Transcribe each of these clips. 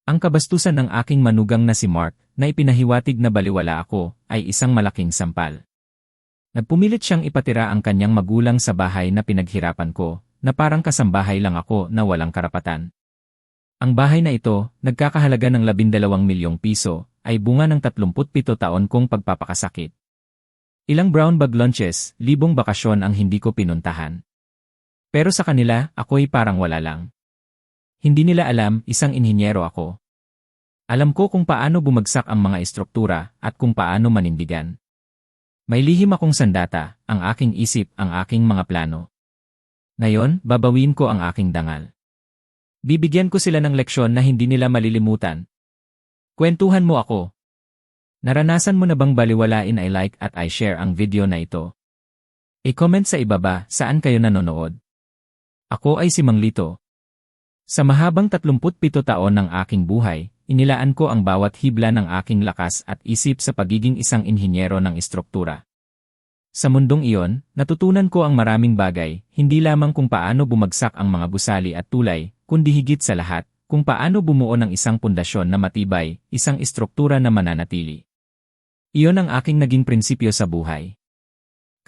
Ang kabastusan ng aking manugang na si Mark, na ipinahiwatig na baliwala ako, ay isang malaking sampal. Nagpumilit siyang ipatira ang kanyang magulang sa bahay na pinaghirapan ko, na parang kasambahay lang ako na walang karapatan. Ang bahay na ito, nagkakahalaga ng 12 milyong piso, ay bunga ng 37 taon kong pagpapakasakit. Ilang brown bag lunches, libong bakasyon ang hindi ko pinuntahan. Pero sa kanila, ako'y parang wala lang. Hindi nila alam, isang inhinyero ako. Alam ko kung paano bumagsak ang mga estruktura at kung paano manindigan. May lihim akong sandata, ang aking isip, ang aking mga plano. Ngayon, babawin ko ang aking dangal. Bibigyan ko sila ng leksyon na hindi nila malilimutan. Kwentuhan mo ako. Naranasan mo na bang baliwalain I like at I share ang video na ito? I-comment sa ibaba saan kayo nanonood. Ako ay si Mang Lito. Sa mahabang 37 taon ng aking buhay, inilaan ko ang bawat hibla ng aking lakas at isip sa pagiging isang inhinyero ng estruktura. Sa mundong iyon, natutunan ko ang maraming bagay, hindi lamang kung paano bumagsak ang mga gusali at tulay, kundi higit sa lahat, kung paano bumuo ng isang pundasyon na matibay, isang estruktura na mananatili. Iyon ang aking naging prinsipyo sa buhay.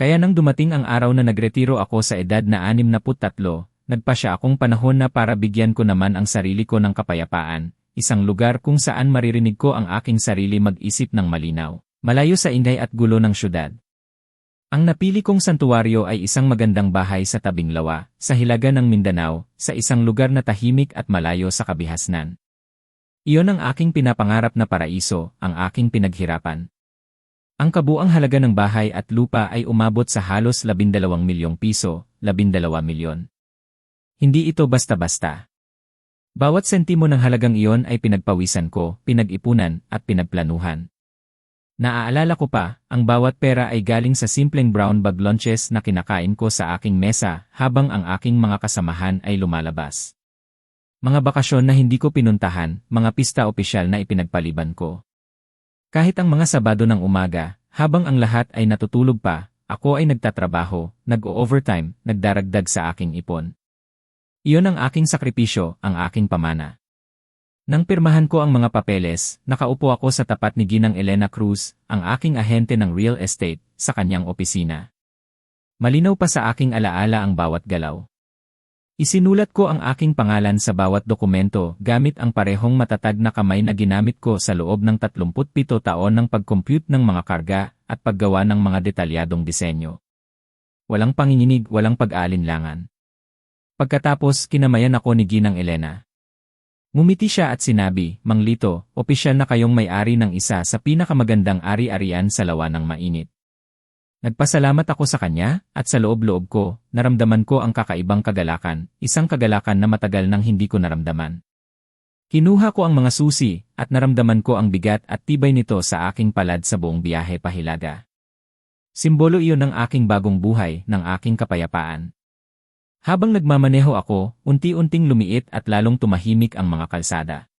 Kaya nang dumating ang araw na nagretiro ako sa edad na 63, nagpasya akong panahon na para bigyan ko naman ang sarili ko ng kapayapaan, isang lugar kung saan maririnig ko ang aking sarili mag-isip ng malinaw, malayo sa ingay at gulo ng syudad. Ang napili kong santuwaryo ay isang magandang bahay sa tabing lawa, sa hilaga ng Mindanao, sa isang lugar na tahimik at malayo sa kabihasnan. Iyon ang aking pinapangarap na paraiso, ang aking pinaghirapan. Ang kabuang halaga ng bahay at lupa ay umabot sa halos 12 milyong piso, 12 milyon. Hindi ito basta-basta. Bawat sentimo ng halagang iyon ay pinagpawisan ko, pinag-ipunan, at pinagplanuhan. Naaalala ko pa, ang bawat pera ay galing sa simpleng brown bag lunches na kinakain ko sa aking mesa habang ang aking mga kasamahan ay lumalabas. Mga bakasyon na hindi ko pinuntahan, mga pista opisyal na ipinagpaliban ko. Kahit ang mga Sabado ng umaga, habang ang lahat ay natutulog pa, ako ay nagtatrabaho, nag-o-overtime, nagdaragdag sa aking ipon. Iyon ang aking sakripisyo, ang aking pamana. Nang pirmahan ko ang mga papeles, nakaupo ako sa tapat ni Ginang Elena Cruz, ang aking ahente ng real estate, sa kanyang opisina. Malinaw pa sa aking alaala ang bawat galaw. Isinulat ko ang aking pangalan sa bawat dokumento gamit ang parehong matatag na kamay na ginamit ko sa loob ng 37 taon ng pag-compute ng mga karga at paggawa ng mga detalyadong disenyo. Walang panginginig, walang pag-aalinlangan. Pagkatapos, kinamayan ako ni Ginang Elena. Ngumiti siya at sinabi, Mang Lito, opisyal na kayong may-ari ng isa sa pinakamagandang ari-arian sa lawa ng mainit. Nagpasalamat ako sa kanya, at sa loob-loob ko, naramdaman ko ang kakaibang kagalakan, isang kagalakan na matagal nang hindi ko naramdaman. Kinuha ko ang mga susi, at naramdaman ko ang bigat at tibay nito sa aking palad sa buong biyahe pahilaga. Simbolo iyon ng aking bagong buhay, ng aking kapayapaan. Habang nagmamaneho ako, unti-unting lumiit at lalong tumahimik ang mga kalsada.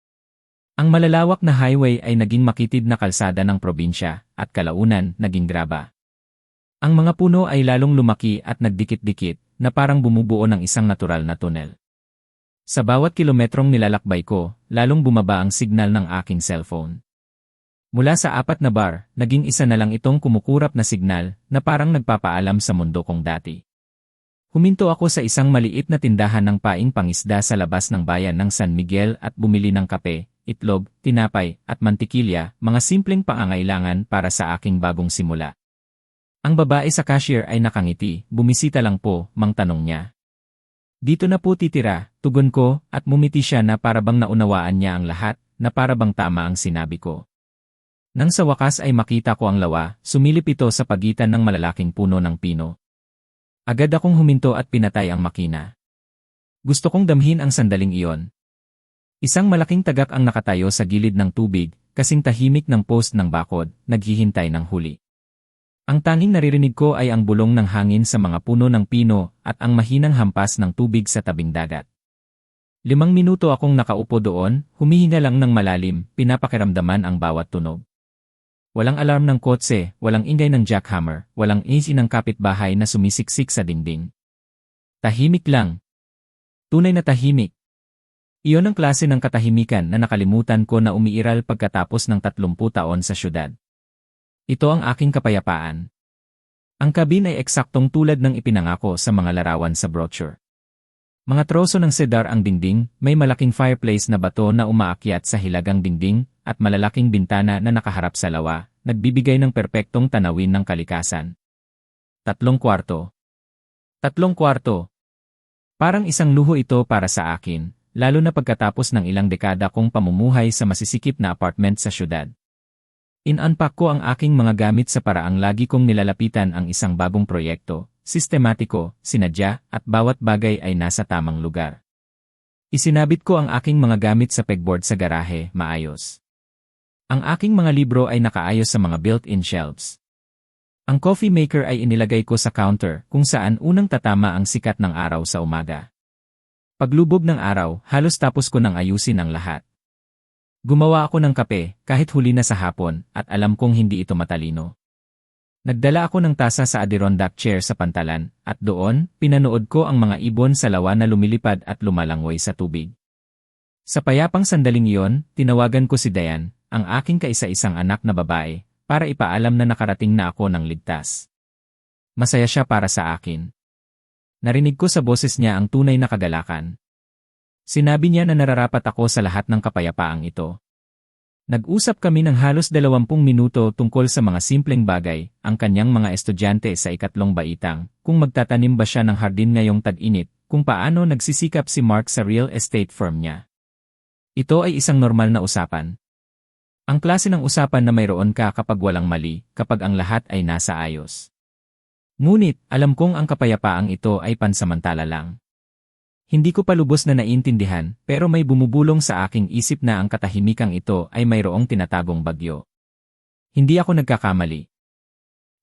Ang malalawak na highway ay naging makitid na kalsada ng probinsya, at kalaunan naging graba. Ang mga puno ay lalong lumaki at nagdikit-dikit, na parang bumubuo ng isang natural na tunel. Sa bawat kilometrong nilalakbay ko, lalong bumaba ang signal ng aking cellphone. Mula sa 4 na bar, naging isa na lang itong kumukurap na signal, na parang nagpapaalam sa mundo kong dati. Huminto ako sa isang maliit na tindahan ng paing pangisda sa labas ng bayan ng San Miguel at bumili ng kape, itlog, tinapay, at mantikilya, mga simpleng pangangailangan para sa aking bagong simula. Ang babae sa cashier ay nakangiti, bumisita lang po, mang tanong niya. Dito na po titira, tugon ko, at mumiti siya na parabang naunawaan niya ang lahat, na parabang tama ang sinabi ko. Nang sa wakas ay makita ko ang lawa, sumilip ito sa pagitan ng malalaking puno ng pino. Agad akong huminto at pinatay ang makina. Gusto kong damhin ang sandaling iyon. Isang malaking tagak ang nakatayo sa gilid ng tubig, kasing tahimik ng post ng bakod, naghihintay ng huli. Ang tanging naririnig ko ay ang bulong ng hangin sa mga puno ng pino at ang mahinang hampas ng tubig sa tabing dagat. 5 minuto akong nakaupo doon, humihinga lang ng malalim, pinapakiramdaman ang bawat tunog. Walang alarm ng kotse, walang ingay ng jackhammer, walang easy ng kapitbahay na sumisiksik sa dingding. Tahimik lang. Tunay na tahimik. Iyon ang klase ng katahimikan na nakalimutan ko na umiiral pagkatapos ng 30 taon sa syudad. Ito ang aking kapayapaan. Ang kabin ay eksaktong tulad ng ipinangako sa mga larawan sa brochure. Mga troso ng cedar ang dingding, may malaking fireplace na bato na umaakyat sa hilagang dingding, at malalaking bintana na nakaharap sa lawa, nagbibigay ng perpektong tanawin ng kalikasan. 3 kwarto. 3 kwarto. Parang isang luho ito para sa akin, lalo na pagkatapos ng ilang dekada kong pamumuhay sa masisikip na apartment sa syudad. In-unpack ko ang aking mga gamit sa paraang lagi kong nilalapitan ang isang bagong proyekto, sistematiko, sinadya, at bawat bagay ay nasa tamang lugar. Isinabit ko ang aking mga gamit sa pegboard sa garahe, maayos. Ang aking mga libro ay nakaayos sa mga built-in shelves. Ang coffee maker ay inilagay ko sa counter kung saan unang tatama ang sikat ng araw sa umaga. Paglubog ng araw, halos tapos ko nang ayusin ang lahat. Gumawa ako ng kape, kahit huli na sa hapon, at alam kong hindi ito matalino. Nagdala ako ng tasa sa Adirondack chair sa pantalan, at doon, pinanood ko ang mga ibon sa lawa na lumilipad at lumalangoy sa tubig. Sa payapang sandaling iyon, tinawagan ko si Diane, ang aking kaisa-isang anak na babae, para ipaalam na nakarating na ako ng ligtas. Masaya siya para sa akin. Narinig ko sa boses niya ang tunay na kagalakan. Sinabi niya na nararapat ako sa lahat ng kapayapaang ito. Nag-usap kami ng halos 20 minuto tungkol sa mga simpleng bagay, ang kanyang mga estudyante sa ikatlong baitang, kung magtatanim ba siya ng hardin ngayong tag-init, kung paano nagsisikap si Mark sa real estate firm niya. Ito ay isang normal na usapan. Ang klase ng usapan na mayroon ka kapag walang mali, kapag ang lahat ay nasa ayos. Ngunit, alam kong ang kapayapaang ito ay pansamantala lang. Hindi ko pa lubos na naiintindihan, pero may bumubulong sa aking isip na ang katahimikang ito ay mayroong tinatagong bagyo. Hindi ako nagkakamali.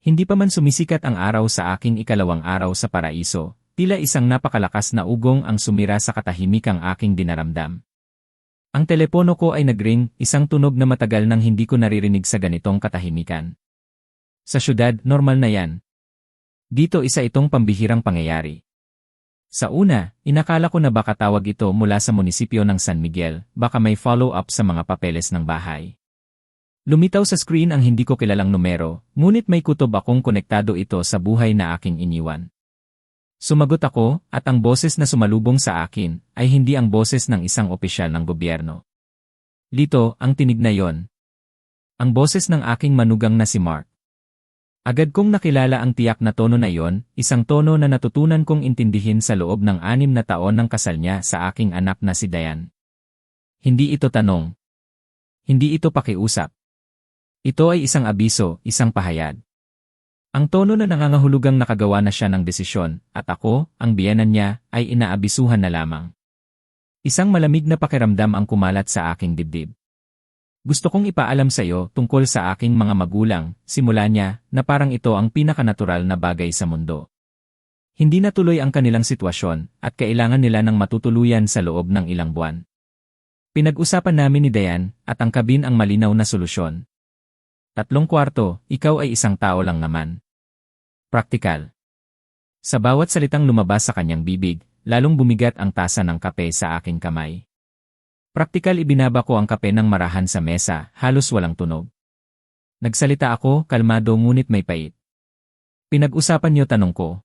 Hindi pa man sumisikat ang araw sa aking ikalawang araw sa paraiso, tila isang napakalakas na ugong ang sumira sa katahimikang aking dinaramdam. Ang telepono ko ay nagring, isang tunog na matagal nang hindi ko naririnig sa ganitong katahimikan. Sa syudad, normal na yan. Dito isa itong pambihirang pangyayari. Sa una, inakala ko na baka tawag ito mula sa munisipyo ng San Miguel, baka may follow-up sa mga papeles ng bahay. Lumitaw sa screen ang hindi ko kilalang numero, ngunit may kutob akong konektado ito sa buhay na aking iniwan. Sumagot ako, at ang boses na sumalubong sa akin, ay hindi ang boses ng isang opisyal ng gobyerno. Lito, ang tinig na yon. Ang boses ng aking manugang na si Mark. Agad kong nakilala ang tiyak na tono na iyon, isang tono na natutunan kong intindihin sa loob ng 6 na taon ng kasal niya sa aking anak na si Diane. Hindi ito tanong. Hindi ito pakiusap. Ito ay isang abiso, isang pahayag. Ang tono na nangangahulugang nakagawa na siya ng desisyon, at ako, ang biyenan niya, ay inaabisuhan na lamang. Isang malamig na pakiramdam ang kumalat sa aking dibdib. Gusto kong ipaalam sa iyo tungkol sa aking mga magulang, simula niya, na parang ito ang pinakanatural na bagay sa mundo. Hindi natuloy ang kanilang sitwasyon, at kailangan nila ng matutuluyan sa loob ng ilang buwan. Pinag-usapan namin ni Diane, at ang kabin ang malinaw na solusyon. 3 kwarto, ikaw ay isang tao lang naman. Praktikal. Sa bawat salitang lumabas sa kanyang bibig, lalong bumigat ang tasa ng kape sa aking kamay. Praktikal ibinaba ko ang kape ng marahan sa mesa, halos walang tunog. Nagsalita ako, kalmado ngunit may pait. Pinag-usapan niyo tanong ko.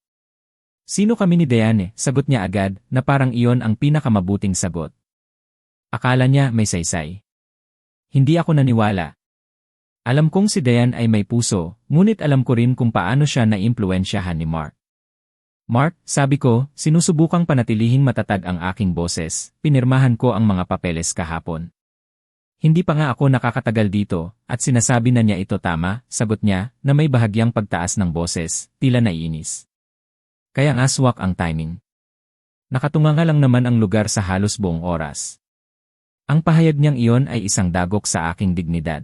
Sino kami ni Diane? Sagot niya agad, na parang iyon ang pinakamabuting sagot. Akala niya may saysay. Hindi ako naniwala. Alam kong si Diane ay may puso, ngunit alam ko rin kung paano siya naimpluwensyahan ni Mark. Mark, sabi ko, sinusubukang panatilihing matatag ang aking boses, pinirmahan ko ang mga papeles kahapon. Hindi pa nga ako nakakatagal dito, at sinasabi na niya ito tama, sagot niya, na may bahagyang pagtaas ng boses, tila naiinis. Kaya nga swak ang timing. Nakatunganga lang naman ang lugar sa halos buong oras. Ang pahayag niyang iyon ay isang dagok sa aking dignidad.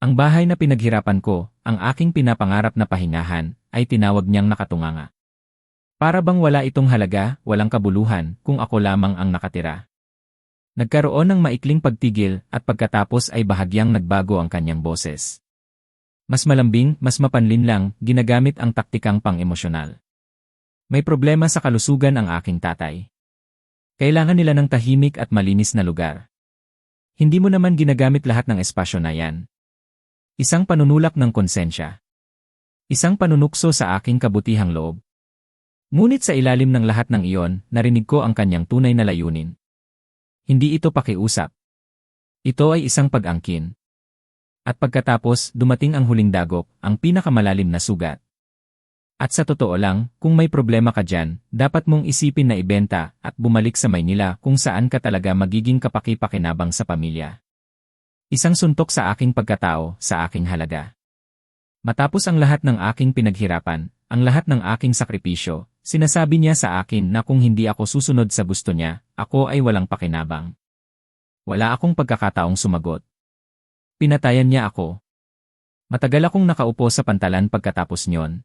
Ang bahay na pinaghirapan ko, ang aking pinapangarap na pahingahan, ay tinawag niyang nakatunganga. Para bang wala itong halaga, walang kabuluhan, kung ako lamang ang nakatira. Nagkaroon ng maikling pagtigil, at pagkatapos ay bahagyang nagbago ang kanyang boses. Mas malambing, mas mapanlin lang, ginagamit ang taktikang pang-emosyonal. May problema sa kalusugan ang aking tatay. Kailangan nila ng tahimik at malinis na lugar. Hindi mo naman ginagamit lahat ng espasyo na yan. Isang panunulak ng konsensya. Isang panunukso sa aking kabutihang loob. Ngunit sa ilalim ng lahat ng iyon, narinig ko ang kanyang tunay na layunin. Hindi ito pakiusap. Ito ay isang pag-angkin. At pagkatapos, dumating ang huling dagok, ang pinakamalalim na sugat. At sa totoo lang, kung may problema ka dyan, dapat mong isipin na ibenta at bumalik sa Maynila kung saan ka talaga magiging kapaki-pakinabang sa pamilya. Isang suntok sa aking pagkatao, sa aking halaga. Matapos ang lahat ng aking pinaghirapan, ang lahat ng aking sakripisyo, sinasabi niya sa akin na kung hindi ako susunod sa gusto niya, ako ay walang pakinabang. Wala akong pagkakataong sumagot. Pinatayan niya ako. Matagal akong nakaupo sa pantalan pagkatapos niyon.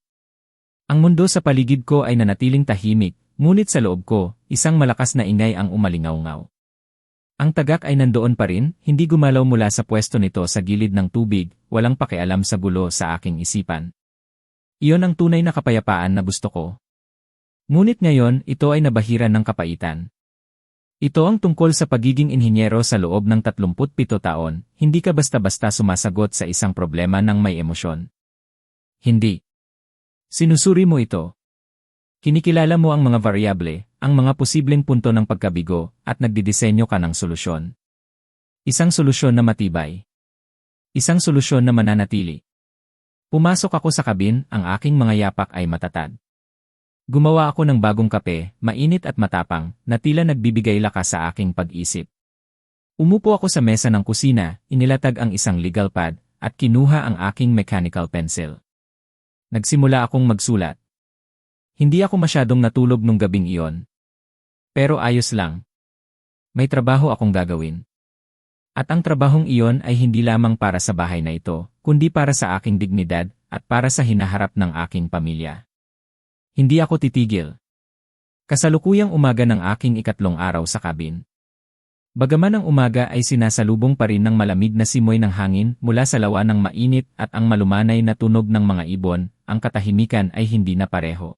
Ang mundo sa paligid ko ay nanatiling tahimik, ngunit sa loob ko, isang malakas na ingay ang umalingaw-ngaw. Ang tagak ay nandoon pa rin, hindi gumalaw mula sa pwesto nito sa gilid ng tubig, walang pakialam sa gulo sa aking isipan. Iyon ang tunay na kapayapaan na gusto ko. Ngunit ngayon, ito ay nabahiran ng kapaitan. Ito ang tungkol sa pagiging inhinyero sa loob ng 37 taon, hindi ka basta-basta sumasagot sa isang problema ng may emosyon. Hindi. Sinusuri mo ito. Kinikilala mo ang mga variable, ang mga posibleng punto ng pagkabigo, at nagdidisenyo ka ng solusyon. Isang solusyon na matibay. Isang solusyon na mananatili. Pumasok ako sa kabin, ang aking mga yapak ay matatag. Gumawa ako ng bagong kape, mainit at matapang, na tila nagbibigay lakas sa aking pag-isip. Umupo ako sa mesa ng kusina, inilatag ang isang legal pad, at kinuha ang aking mechanical pencil. Nagsimula akong magsulat. Hindi ako masyadong natulog nung gabing iyon. Pero ayos lang. May trabaho akong gagawin. At ang trabahong iyon ay hindi lamang para sa bahay na ito, kundi para sa aking dignidad at para sa hinaharap ng aking pamilya. Hindi ako titigil. Kasalukuyang umaga ng aking ikatlong araw sa kabin. Bagaman ang umaga ay sinasalubong pa rin ng malamig na simoy ng hangin mula sa lawa ng mainit at ang malumanay na tunog ng mga ibon, ang katahimikan ay hindi na pareho.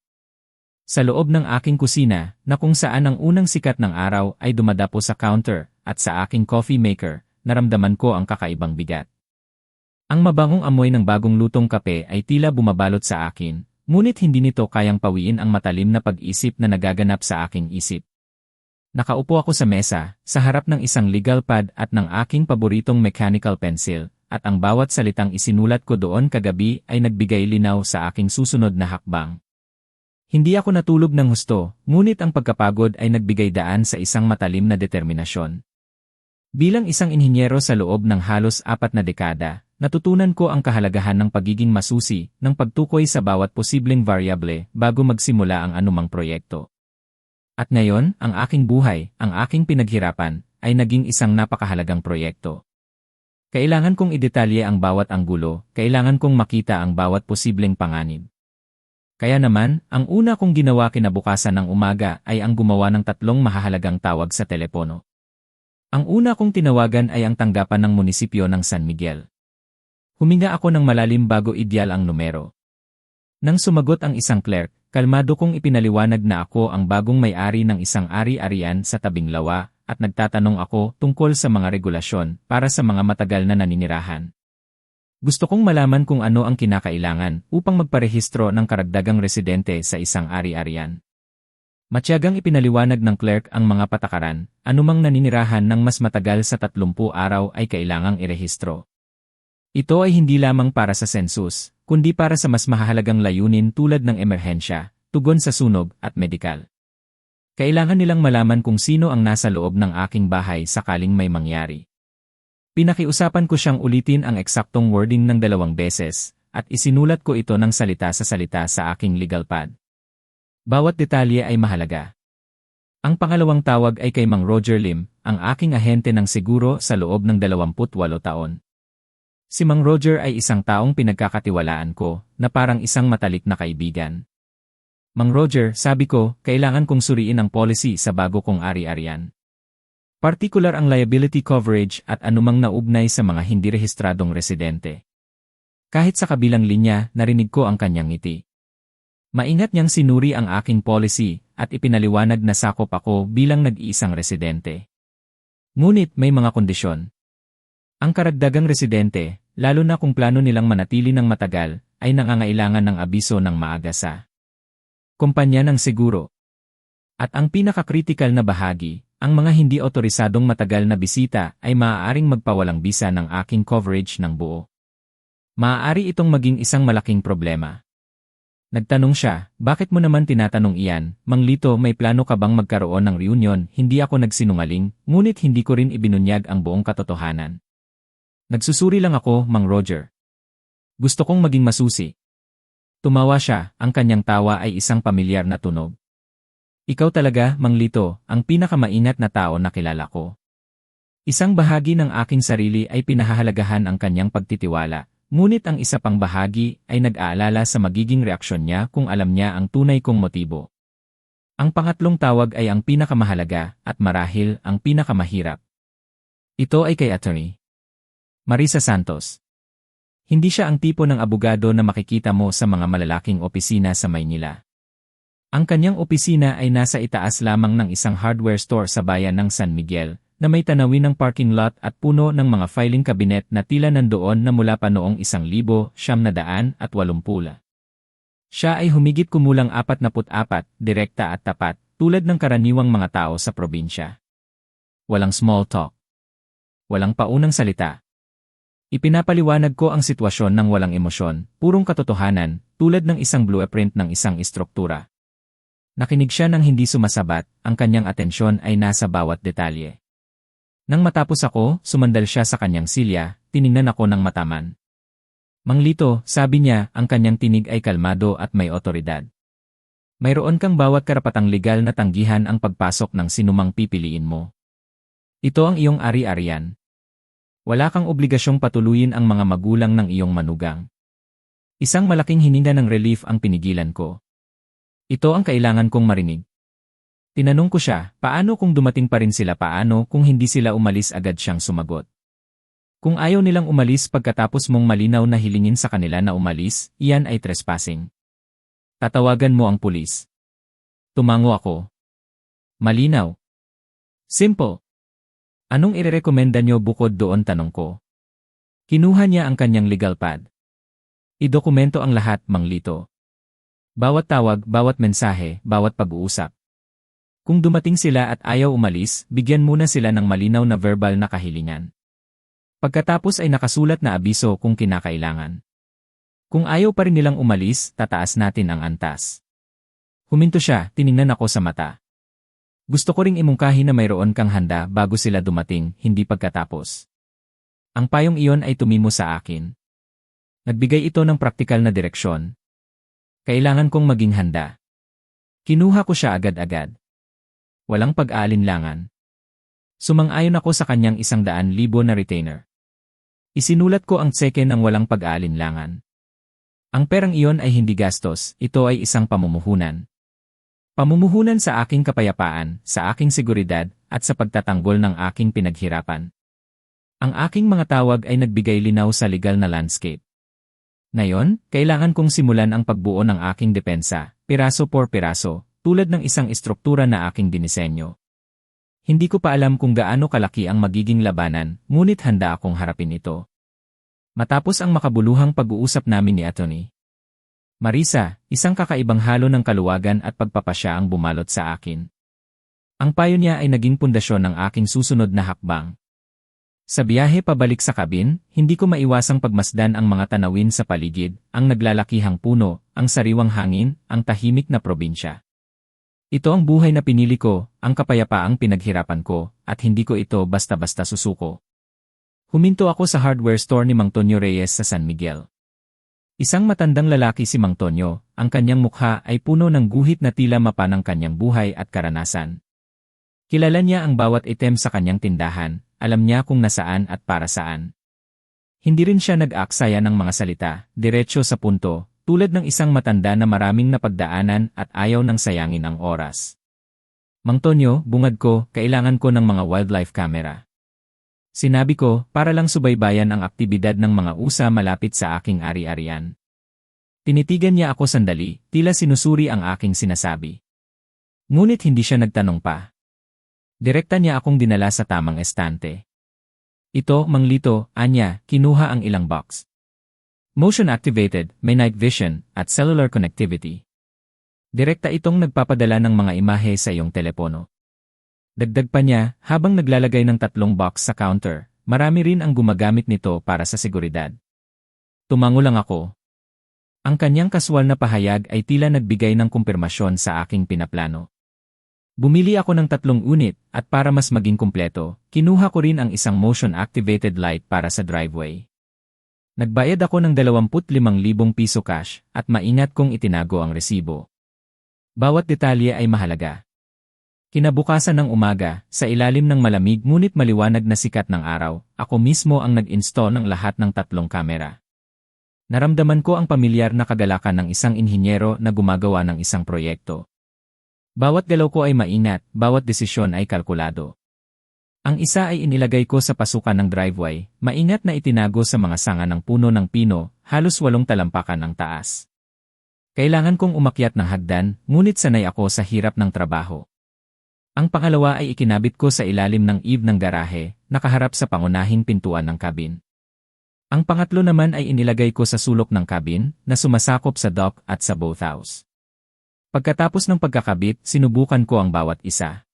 Sa loob ng aking kusina, na kung saan ang unang sikat ng araw ay dumadapo sa counter at sa aking coffee maker, naramdaman ko ang kakaibang bigat. Ang mabangong amoy ng bagong lutong kape ay tila bumabalot sa akin, ngunit hindi nito kayang pawiin ang matalim na pag-isip na nagaganap sa aking isip. Nakaupo ako sa mesa, sa harap ng isang legal pad at ng aking paboritong mechanical pencil, at ang bawat salitang isinulat ko doon kagabi ay nagbigay linaw sa aking susunod na hakbang. Hindi ako natulog ng husto, ngunit ang pagkapagod ay nagbigay daan sa isang matalim na determinasyon. Bilang isang inhinyero sa loob ng halos 4 na dekada, natutunan ko ang kahalagahan ng pagiging masusi, ng pagtukoy sa bawat posibleng variable bago magsimula ang anumang proyekto. At ngayon, ang aking buhay, ang aking pinaghirapan, ay naging isang napakahalagang proyekto. Kailangan kong idetalye ang bawat anggulo, kailangan kong makita ang bawat posibleng panganib. Kaya naman, ang una kong ginawa kinabukasan ng umaga ay ang gumawa ng 3 mahahalagang tawag sa telepono. Ang una kong tinawagan ay ang tanggapan ng munisipyo ng San Miguel. Huminga ako ng malalim bago idyal ang numero. Nang sumagot ang isang clerk, kalmado kong ipinaliwanag na ako ang bagong may-ari ng isang ari-arian sa tabing lawa at nagtatanong ako tungkol sa mga regulasyon para sa mga matagal na naninirahan. Gusto kong malaman kung ano ang kinakailangan upang magparehistro ng karagdagang residente sa isang ari-arian. Matyagang ipinaliwanag ng clerk ang mga patakaran, anumang naninirahan ng mas matagal sa 30 araw ay kailangang irehistro. Ito ay hindi lamang para sa census, kundi para sa mas mahahalagang layunin tulad ng emerhensya, tugon sa sunog at medikal. Kailangan nilang malaman kung sino ang nasa loob ng aking bahay sakaling may mangyari. Pinakiusapan ko siyang ulitin ang eksaktong wording ng 2 beses, at isinulat ko ito ng salita sa aking legal pad. Bawat detalye ay mahalaga. Ang pangalawang tawag ay kay Mang Roger Lim, ang aking ahente ng seguro sa loob ng 28 taon. Si Mang Roger ay isang taong pinagkakatiwalaan ko, na parang isang matalik na kaibigan. Mang Roger, sabi ko, kailangan kong suriin ang policy sa bago kong ari-arian. Partikular ang liability coverage at anumang naugnay sa mga hindi rehistradong residente. Kahit sa kabilang linya, narinig ko ang kanyang ngiti. Maingat niyang sinuri ang aking policy, at ipinaliwanag na sakop ako bilang nag-iisang residente. Ngunit may mga kondisyon. Ang karagdagang residente, lalo na kung plano nilang manatili ng matagal, ay nangangailangan ng abiso ng maaga sa kumpanya ng seguro. At ang pinakakritikal na bahagi, ang mga hindi otorisadong matagal na bisita ay maaaring magpawalang bisa ng aking coverage ng buo. Maaari itong maging isang malaking problema. Nagtanong siya, bakit mo naman tinatanong iyan, Mang Lito, may plano ka bang magkaroon ng reunion? Hindi ako nagsinungaling, ngunit hindi ko rin ibinunyag ang buong katotohanan. Nagsusuri lang ako, Mang Roger. Gusto kong maging masusi. Tumawa siya, ang kanyang tawa ay isang pamilyar na tunog. Ikaw talaga, Mang Lito, ang pinakamaingat na tao na kilala ko. Isang bahagi ng aking sarili ay pinahahalagahan ang kanyang pagtitiwala, ngunit ang isa pang bahagi ay nag-aalala sa magiging reaksyon niya kung alam niya ang tunay kong motibo. Ang pangatlong tawag ay ang pinakamahalaga at marahil ang pinakamahirap. Ito ay kay Attorney Marisa Santos. Hindi siya ang tipo ng abogado na makikita mo sa mga malalaking opisina sa Maynila. Ang kanyang opisina ay nasa itaas lamang ng isang hardware store sa bayan ng San Miguel, na may tanawin ng parking lot at puno ng mga filing cabinet na tila nandoon na mula pa noong 1980. Siya ay humigit kumulang 44, direkta at tapat, tulad ng karaniwang mga tao sa probinsya. Walang small talk. Walang paunang salita. Ipinapaliwanag ko ang sitwasyon ng walang emosyon, purong katotohanan, tulad ng isang blueprint ng isang istruktura. Nakinig siya ng hindi sumasabat, ang kanyang atensyon ay nasa bawat detalye. Nang matapos ako, sumandal siya sa kanyang silya, tiningnan ako ng mataman. Mang Lito, sabi niya, ang kanyang tinig ay kalmado at may otoridad. Mayroon kang bawat karapatang legal na tanggihan ang pagpasok ng sinumang pipiliin mo. Ito ang iyong ari-arian. Wala kang obligasyong patuluyin ang mga magulang ng iyong manugang. Isang malaking hininga ng relief ang pinigilan ko. Ito ang kailangan kong marinig. Tinanong ko siya, paano kung dumating pa rin sila, paano kung hindi sila umalis? Agad siyang sumagot. Kung ayaw nilang umalis pagkatapos mong malinaw na hilingin sa kanila na umalis, iyan ay trespassing. Tatawagan mo ang pulis. Tumango ako. Malinaw. Simple. Anong irerekomenda niyo bukod doon, tanong ko. Kinuha niya ang kanyang legal pad. Idokumento ang lahat, Mang Lito. Bawat tawag, bawat mensahe, bawat pag-uusap. Kung dumating sila at ayaw umalis, bigyan muna sila ng malinaw na verbal na kahilingan. Pagkatapos ay nakasulat na abiso kung kinakailangan. Kung ayaw pa rin nilang umalis, tataas natin ang antas. Huminto siya, tiningnan ako sa mata. Gusto ko ring imungkahi na mayroon kang handa bago sila dumating, hindi pagkatapos. Ang payong iyon ay tumimo sa akin. Nagbigay ito ng praktikal na direksyon. Kailangan kong maging handa. Kinuha ko siya agad-agad. Walang pag-aalinlangan. Sumang-ayon ako sa kanyang 100,000 na retainer. Isinulat ko ang tseke ng walang pag-aalinlangan. Ang perang iyon ay hindi gastos, ito ay isang pamumuhunan. Pamumuhunan sa aking kapayapaan, sa aking seguridad, at sa pagtatanggol ng aking pinaghirapan. Ang aking mga tawag ay nagbigay linaw sa legal na landscape. Ngayon, kailangan kong simulan ang pagbuo ng aking depensa, piraso por piraso, tulad ng isang istruktura na aking dinisenyo. Hindi ko pa alam kung gaano kalaki ang magiging labanan, ngunit handa akong harapin ito. Matapos ang makabuluhang pag-uusap namin ni Atty. Marisa, isang kakaibang halo ng kaluwagan at pagpapasya ang bumalot sa akin. Ang payo niya ay naging pundasyon ng aking susunod na hakbang. Sa biyahe pabalik sa kabin, hindi ko maiwasang pagmasdan ang mga tanawin sa paligid, ang naglalakihang puno, ang sariwang hangin, ang tahimik na probinsya. Ito ang buhay na pinili ko, ang kapayapaang pinaghirapan ko, at hindi ko ito basta-basta susuko. Huminto ako sa hardware store ni Mang Tonyo Reyes sa San Miguel. Isang matandang lalaki si Mang Tonyo, ang kanyang mukha ay puno ng guhit na tila mapa ng kanyang buhay at karanasan. Kilala niya ang bawat item sa kanyang tindahan, alam niya kung nasaan at para saan. Hindi rin siya nag-aaksaya ng mga salita, diretso sa punto, tulad ng isang matanda na maraming napagdaanan at ayaw nang sayangin ang oras. Mang Tonyo, bungad ko, kailangan ko ng mga wildlife camera. Sinabi ko, para lang subaybayan ang aktibidad ng mga usa malapit sa aking ari-arian. Tinitigan niya ako sandali, tila sinusuri ang aking sinasabi. Ngunit hindi siya nagtanong pa. Direkta niya akong dinala sa tamang estante. Ito, manglito, anya, kinuha ang ilang box. Motion activated, may night vision, at cellular connectivity. Direkta itong nagpapadala ng mga imahe sa iyong telepono. Dagdag pa niya, habang naglalagay ng 3 box sa counter, marami rin ang gumagamit nito para sa seguridad. Tumango lang ako. Ang kanyang kaswal na pahayag ay tila nagbigay ng kumpirmasyon sa aking pinaplano. Bumili ako ng 3 unit at para mas maging kumpleto, kinuha ko rin ang isang motion-activated light para sa driveway. Nagbayad ako ng 25,000 piso cash at maingat kong itinago ang resibo. Bawat detalye ay mahalaga. Kinabukasan ng umaga, sa ilalim ng malamig ngunit maliwanag na sikat ng araw, ako mismo ang nag-install ng lahat ng 3 kamera. Naramdaman ko ang pamilyar na kagalakan ng isang inhinyero na gumagawa ng isang proyekto. Bawat galaw ko ay maingat, bawat desisyon ay kalkulado. Ang isa ay inilagay ko sa pasukan ng driveway, maingat na itinago sa mga sanga ng puno ng pino, halos 8 talampakan ang taas. Kailangan kong umakyat ng hagdan, ngunit sanay ako sa hirap ng trabaho. Ang pangalawa ay ikinabit ko sa ilalim ng eave ng garahe, nakaharap sa pangunahing pintuan ng cabin. Ang pangatlo naman ay inilagay ko sa sulok ng cabin, na sumasakop sa dock at sa boathouse. Pagkatapos ng pagkakabit, sinubukan ko ang bawat isa.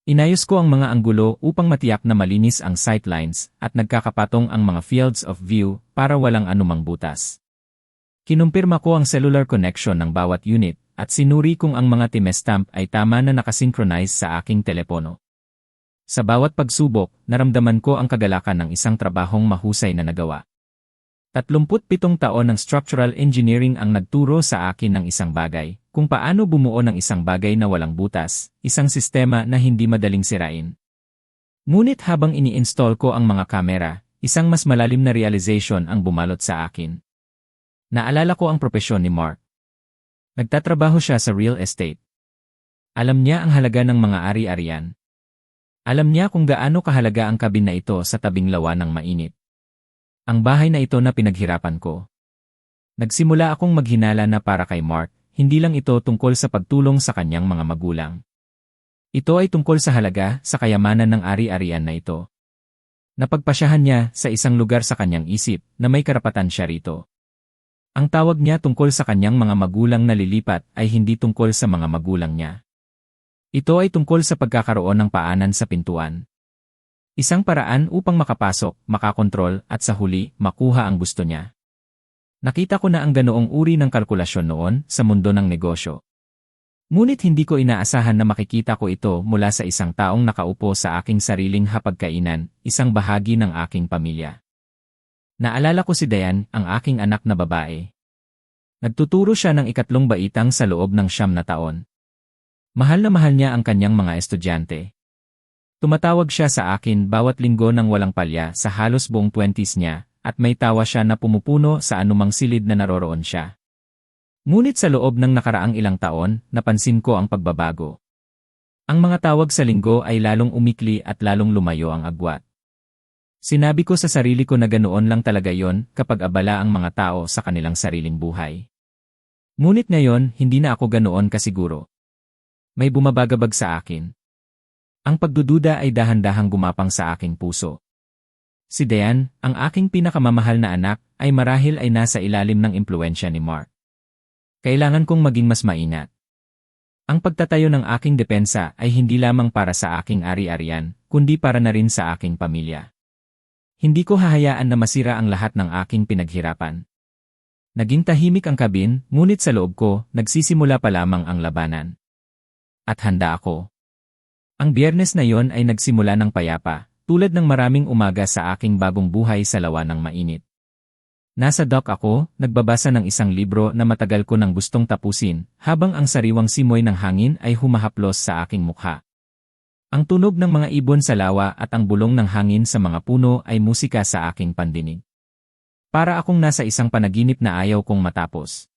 Inayos ko ang mga anggulo upang matiyak na malinis ang sightlines at nagkakapatong ang mga fields of view para walang anumang butas. Kinumpirma ko ang cellular connection ng bawat unit at sinuri kung ang mga timestamp ay tama na nakasynchronize sa aking telepono. Sa bawat pagsubok, naramdaman ko ang kagalakan ng isang trabahong mahusay na nagawa. 37 taon ng structural engineering ang nagturo sa akin ng isang bagay, kung paano bumuo ng isang bagay na walang butas, isang sistema na hindi madaling sirain. Ngunit habang ini-install ko ang mga kamera, isang mas malalim na realization ang bumalot sa akin. Naalala ko ang propesyon ni Mark. Nagtatrabaho siya sa real estate. Alam niya ang halaga ng mga ari-arian. Alam niya kung gaano kahalaga ang kabin na ito sa tabing lawa ng mainit. Ang bahay na ito na pinaghirapan ko. Nagsimula akong maghinala na para kay Mark, hindi lang ito tungkol sa pagtulong sa kanyang mga magulang. Ito ay tungkol sa halaga, sa kayamanan ng ari-arian na ito. Napagpasyahan niya sa isang lugar sa kanyang isip na may karapatan siya rito. Ang tawag niya tungkol sa kanyang mga magulang na lilipat ay hindi tungkol sa mga magulang niya. Ito ay tungkol sa pagkakaroon ng paanan sa pintuan. Isang paraan upang makapasok, makakontrol, at sa huli, makuha ang gusto niya. Nakita ko na ang ganoong uri ng kalkulasyon noon sa mundo ng negosyo. Ngunit hindi ko inaasahan na makikita ko ito mula sa isang taong nakaupo sa aking sariling hapagkainan, isang bahagi ng aking pamilya. Naalala ko si Diane, ang aking anak na babae. Nagtuturo siya ng 3 baitang sa loob ng 9 na taon. Mahal na mahal niya ang kanyang mga estudyante. Tumatawag siya sa akin bawat linggo ng walang palya sa halos buong 20s niya, at may tawa siya na pumupuno sa anumang silid na naroroon siya. Ngunit sa loob ng nakaraang ilang taon, napansin ko ang pagbabago. Ang mga tawag sa linggo ay lalong umikli at lalong lumayo ang agwat. Sinabi ko sa sarili ko na ganoon lang talaga yon kapag abala ang mga tao sa kanilang sariling buhay. Ngunit ngayon, hindi na ako ganoon kasiguro. May bumabagabag sa akin. Ang pagdududa ay dahan-dahang gumapang sa aking puso. Si Diane, ang aking pinakamamahal na anak, ay marahil ay nasa ilalim ng impluwensya ni Mark. Kailangan kong maging mas maingat. Ang pagtatayo ng aking depensa ay hindi lamang para sa aking ari-arian, kundi para na rin sa aking pamilya. Hindi ko hahayaan na masira ang lahat ng aking pinaghirapan. Naging tahimik ang kabin, ngunit sa loob ko, nagsisimula pa lamang ang labanan. At handa ako. Ang Biyernes na yon ay nagsimula ng payapa, tulad ng maraming umaga sa aking bagong buhay sa lawa ng mainit. Nasa dock ako, nagbabasa ng isang libro na matagal ko nang gustong tapusin, habang ang sariwang simoy ng hangin ay humahaplos sa aking mukha. Ang tunog ng mga ibon sa lawa at ang bulong ng hangin sa mga puno ay musika sa aking pandinig. Para akong nasa isang panaginip na ayaw kong matapos.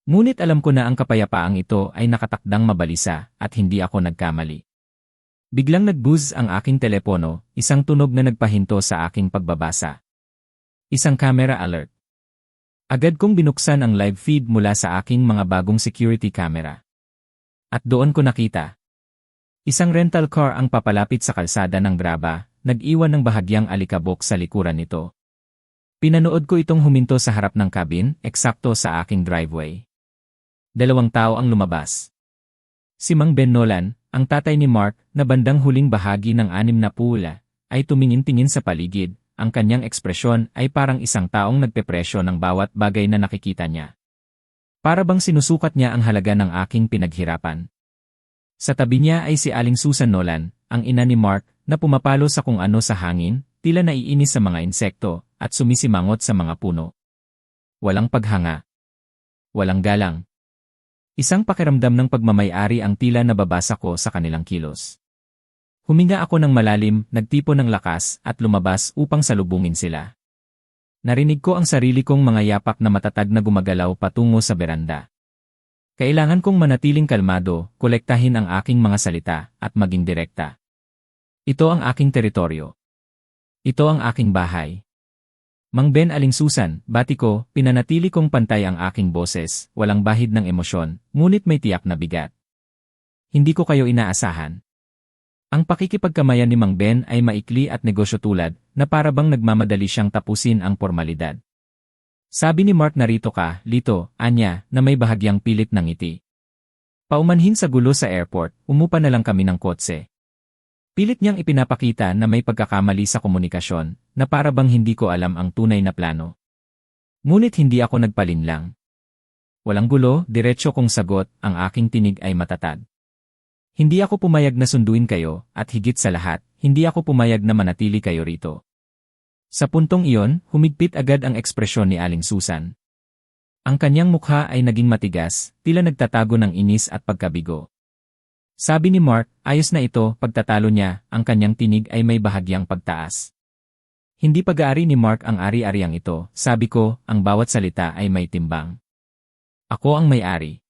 Ngunit alam ko na ang kapayapaang ito ay nakatakdang mabalisa at hindi ako nagkamali. Biglang nag-buzz ang aking telepono, isang tunog na nagpahinto sa aking pagbabasa. Isang camera alert. Agad kong binuksan ang live feed mula sa aking mga bagong security camera. At doon ko nakita. Isang rental car ang papalapit sa kalsada ng graba, nag-iwan ng bahagyang alikabok sa likuran nito. Pinanood ko itong huminto sa harap ng cabin, eksakto sa aking driveway. 2 tao ang lumabas. Si Mang Ben Nolan, ang tatay ni Mark, na bandang huling bahagi ng 6 na pula, ay tumingin-tingin sa paligid. Ang kanyang ekspresyon ay parang isang taong nagpepresyo ng bawat bagay na nakikita niya. Para bang sinusukat niya ang halaga ng aking pinaghirapan. Sa tabi niya ay si Aling Susan Nolan, ang ina ni Mark, na pumapalo sa kung ano sa hangin, tila naiinis sa mga insekto, at sumisimangot sa mga puno. Walang paghanga. Walang galang. Isang pakiramdam ng pagmamay-ari ang tila nababasa ko sa kanilang kilos. Huminga ako ng malalim, nagtipon ng lakas, at lumabas upang salubungin sila. Narinig ko ang sarili kong mga yapak na matatag na gumagalaw patungo sa beranda. Kailangan kong manatiling kalmado, kolektahin ang aking mga salita, at maging direkta. Ito ang aking teritoryo. Ito ang aking bahay. Mang Ben Aling Susan, bati ko, pinanatili kong pantay ang aking boses, walang bahid ng emosyon, ngunit may tiyak na bigat. Hindi ko kayo inaasahan. Ang pakikipagkamayan ni Mang Ben ay maikli at negosyo tulad, na para bang nagmamadali siyang tapusin ang formalidad. Sabi ni Mark, narito ka, Lito, anya, na may bahagyang pilit ng ngiti. Paumanhin sa gulo sa airport, umupa na lang kami ng kotse. Pilit niyang ipinapakita na may pagkakamali sa komunikasyon, na para bang hindi ko alam ang tunay na plano. Ngunit hindi ako nagpalinlang. Walang gulo, diretso kong sagot, ang aking tinig ay matatag. Hindi ako pumayag na sunduin kayo, at higit sa lahat, hindi ako pumayag na manatili kayo rito. Sa puntong iyon, humigpit agad ang ekspresyon ni Aling Susan. Ang kanyang mukha ay naging matigas, tila nagtatago ng inis at pagkabigo. Sabi ni Mark, ayos na ito, pagtatalo niya, ang kanyang tinig ay may bahagyang pagtaas. Hindi pag-aari ni Mark ang ari-ariang ito, sabi ko, ang bawat salita ay may timbang. Ako ang may-ari.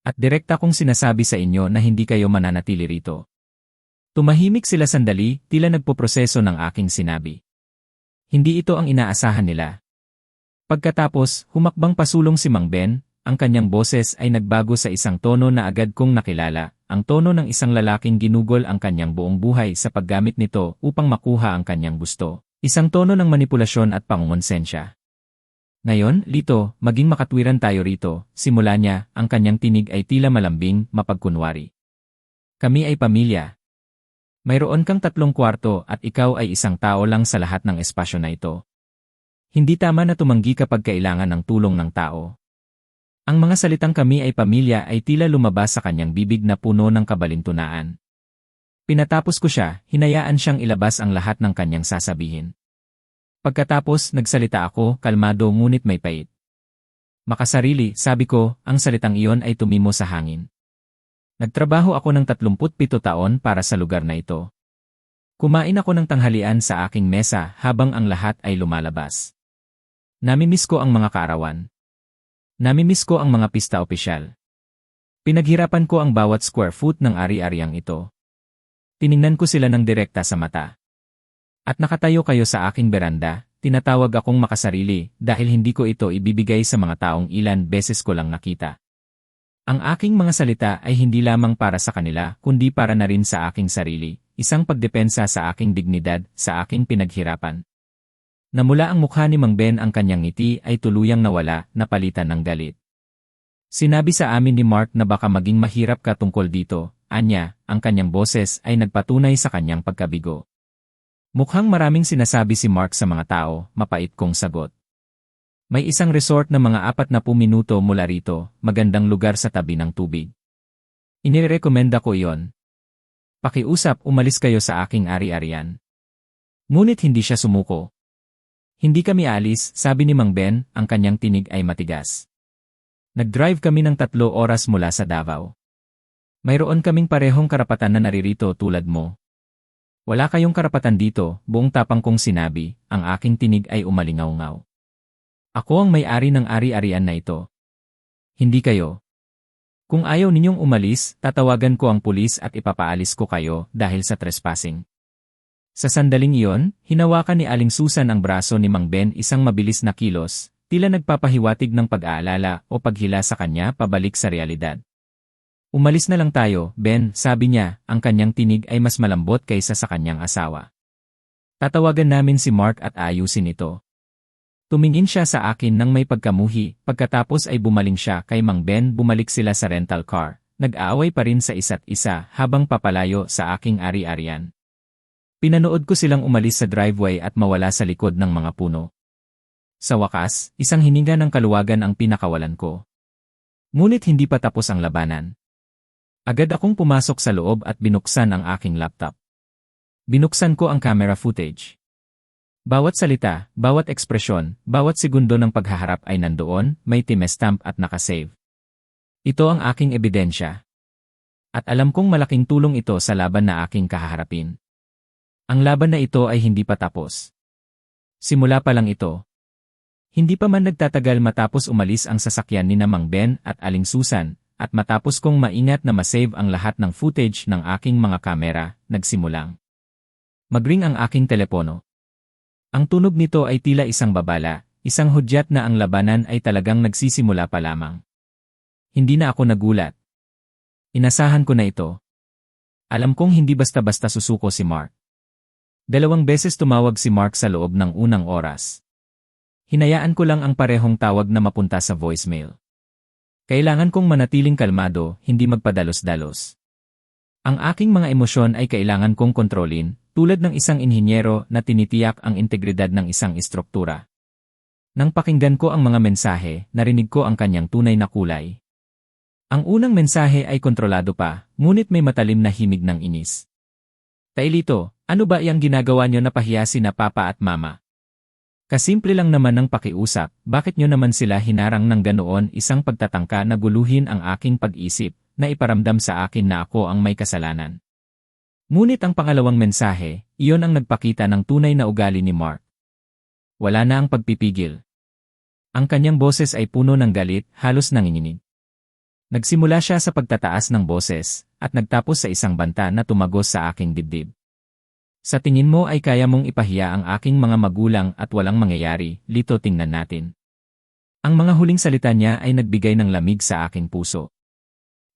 At direkta kong sinasabi sa inyo na hindi kayo mananatili rito. Tumahimik sila sandali, tila nagpoproseso ng aking sinabi. Hindi ito ang inaasahan nila. Pagkatapos, humakbang pasulong si Mang Ben, ang kanyang boses ay nagbago sa isang tono na agad kong nakilala, ang tono ng isang lalaking ginugol ang kanyang buong buhay sa paggamit nito upang makuha ang kanyang gusto. Isang tono ng manipulasyon at pangungonsensya. Ngayon, Lito, maging makatwiran tayo rito, simula niya, ang kanyang tinig ay tila malambing, mapagkunwari. Kami ay pamilya. Mayroon kang 3 kwarto at ikaw ay isang tao lang sa lahat ng espasyo na ito. Hindi tama na tumanggi kapag kailangan ng tulong ng tao. Ang mga salitang kami ay pamilya ay tila lumabas sa kanyang bibig na puno ng kabalintunaan. Pinatapos ko siya, hinayaan siyang ilabas ang lahat ng kanyang sasabihin. Pagkatapos, nagsalita ako, kalmado ngunit may pait. Makasarili, sabi ko, ang salitang iyon ay tumimo sa hangin. Nagtrabaho ako ng 37 taon para sa lugar na ito. Kumain ako ng tanghalian sa aking mesa habang ang lahat ay lumalabas. Namimiss ko ang mga kaarawan. Namimiss ko ang mga pista opisyal. Pinaghirapan ko ang bawat square foot ng ari-ariang ito. Tiningnan ko sila ng direkta sa mata. At nakatayo kayo sa aking beranda, tinatawag akong makasarili dahil hindi ko ito ibibigay sa mga taong ilan beses ko lang nakita. Ang aking mga salita ay hindi lamang para sa kanila kundi para na rin sa aking sarili, isang pagdepensa sa aking dignidad, sa aking pinaghirapan. Namula ang mukha ni Mang Ben, ang kanyang ngiti ay tuluyang nawala, napalitan ng galit. Sinabi sa amin ni Mark na baka maging mahirap ka tungkol dito, anya, ang kanyang boses ay nagpatunay sa kanyang pagkabigo. Mukhang maraming sinasabi si Mark sa mga tao, mapait kong sagot. May isang resort na mga 40 minuto mula rito, magandang lugar sa tabi ng tubig. Inirekomenda ko iyon. Pakiusap, umalis kayo sa aking ari-arian. Ngunit hindi siya sumuko. Hindi kami alis, sabi ni Mang Ben, ang kanyang tinig ay matigas. Nag-drive kami ng 3 oras mula sa Davao. Mayroon kaming parehong karapatan na naririto tulad mo. Wala kayong karapatan dito, buong tapang kong sinabi, ang aking tinig ay umalingaw-ngaw. Ako ang may-ari ng ari-arian na ito. Hindi kayo. Kung ayaw ninyong umalis, tatawagan ko ang pulis at ipapaalis ko kayo dahil sa trespassing. Sa sandaling iyon, hinawakan ni Aling Susan ang braso ni Mang Ben, isang mabilis na kilos, tila nagpapahiwatig ng pag-aalala o paghila sa kanya pabalik sa realidad. Umalis na lang tayo, Ben, sabi niya, ang kanyang tinig ay mas malambot kaysa sa kanyang asawa. Tatawagan namin si Mark at ayusin ito. Tumingin siya sa akin nang may pagkamuhi, pagkatapos ay bumaling siya kay Mang Ben. Bumalik sila sa rental car, nag-aaway pa rin sa isa't isa habang papalayo sa aking ari-arian. Pinanood ko silang umalis sa driveway at mawala sa likod ng mga puno. Sa wakas, isang hininga ng kaluwagan ang pinakawalan ko. Ngunit hindi pa tapos ang labanan. Agad akong pumasok sa loob at binuksan ang aking laptop. Binuksan ko ang camera footage. Bawat salita, bawat ekspresyon, bawat segundo ng paghaharap ay nandoon, may timestamp at nakasave. Ito ang aking ebidensya. At alam kong malaking tulong ito sa laban na aking kahaharapin. Ang laban na ito ay hindi pa tapos. Simula pa lang ito. Hindi pa man nagtatagal matapos umalis ang sasakyan ni Mang Ben at Aling Susan, at matapos kong maingat na masave ang lahat ng footage ng aking mga kamera, nagsimulang magring ang aking telepono. Ang tunog nito ay tila isang babala, isang hudyat na ang labanan ay talagang nagsisimula pa lamang. Hindi na ako nagulat. Inasahan ko na ito. Alam kong hindi basta-basta susuko si Mark. 2 beses tumawag si Mark sa loob ng unang oras. Hinayaan ko lang ang parehong tawag na mapunta sa voicemail. Kailangan kong manatiling kalmado, hindi magpadalos-dalos. Ang aking mga emosyon ay kailangan kong kontrolin, tulad ng isang inhinyero na tinitiyak ang integridad ng isang istruktura. Nang pakinggan ko ang mga mensahe, narinig ko ang kanyang tunay na kulay. Ang unang mensahe ay kontrolado pa, ngunit may matalim na himig ng inis. Tailito, ano ba iyang ginagawa niyo na pahiya sina Papa at Mama? Kasimple lang naman ng pakiusap, bakit niyo naman sila hinarang ng ganoon? Isang pagtatangka na guluhin ang aking pag-isip, na iparamdam sa akin na ako ang may kasalanan. Ngunit ang pangalawang mensahe, iyon ang nagpakita ng tunay na ugali ni Mark. Wala na ang pagpipigil. Ang kanyang boses ay puno ng galit, halos nanginginig. Nagsimula siya sa pagtataas ng boses, at nagtapos sa isang banta na tumagos sa aking dibdib. Sa tingin mo ay kaya mong ipahiya ang aking mga magulang at walang mangyayari, Lito, tingnan natin. Ang mga huling salita niya ay nagbigay ng lamig sa aking puso.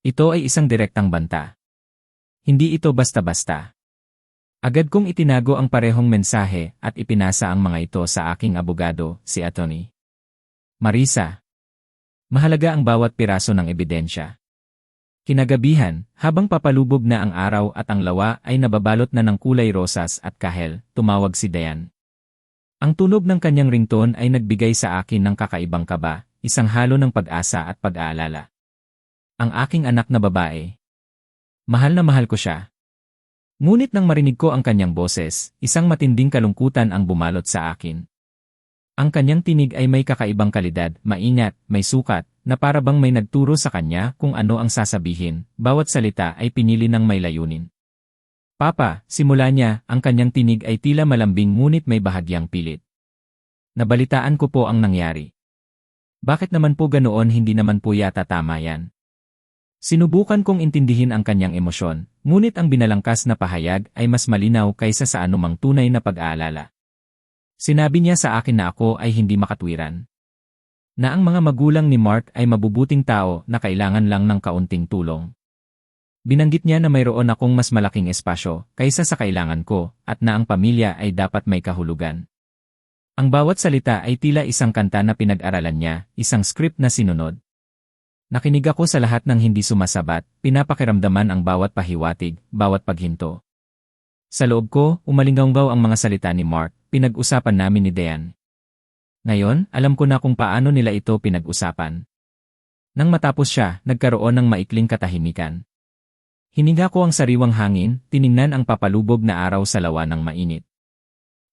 Ito ay isang direktang banta. Hindi ito basta-basta. Agad kong itinago ang parehong mensahe at ipinasa ang mga ito sa aking abogado, si Atty. Marisa. Mahalaga ang bawat piraso ng ebidensya. Kinagabihan, habang papalubog na ang araw at ang lawa ay nababalot na ng kulay rosas at kahel, tumawag si Diane. Ang tunog ng kanyang ringtone ay nagbigay sa akin ng kakaibang kaba, isang halo ng pag-asa at pag-aalala. Ang aking anak na babae. Mahal na mahal ko siya. Ngunit nang marinig ko ang kanyang boses, isang matinding kalungkutan ang bumalot sa akin. Ang kanyang tinig ay may kakaibang kalidad, maingat, may sukat, na para bang may nagturo sa kanya kung ano ang sasabihin, bawat salita ay pinili ng may layunin. Papa, simula niya, ang kanyang tinig ay tila malambing ngunit may bahagyang pilit. Nabalitaan ko po ang nangyari. Bakit naman po ganoon? Hindi naman po yata tama yan. Sinubukan kong intindihin ang kanyang emosyon, ngunit ang binalangkas na pahayag ay mas malinaw kaysa sa anumang tunay na pag-aalala. Sinabi niya sa akin na ako ay hindi makatwiran. Na ang mga magulang ni Mark ay mabubuting tao na kailangan lang ng kaunting tulong. Binanggit niya na mayroon akong mas malaking espasyo kaysa sa kailangan ko at na ang pamilya ay dapat may kahulugan. Ang bawat salita ay tila isang kanta na pinag-aralan niya, isang script na sinunod. Nakinig ako sa lahat ng hindi sumasabat, pinapakiramdaman ang bawat pahiwatig, bawat paghinto. Sa loob ko, umalinggaw ang mga salita ni Mark, pinag-usapan namin ni Diane. Ngayon, alam ko na kung paano nila ito pinag-usapan. Nang matapos siya, nagkaroon ng maikling katahimikan. Hininga ko ang sariwang hangin, tiningnan ang papalubog na araw sa lawa ng mainit.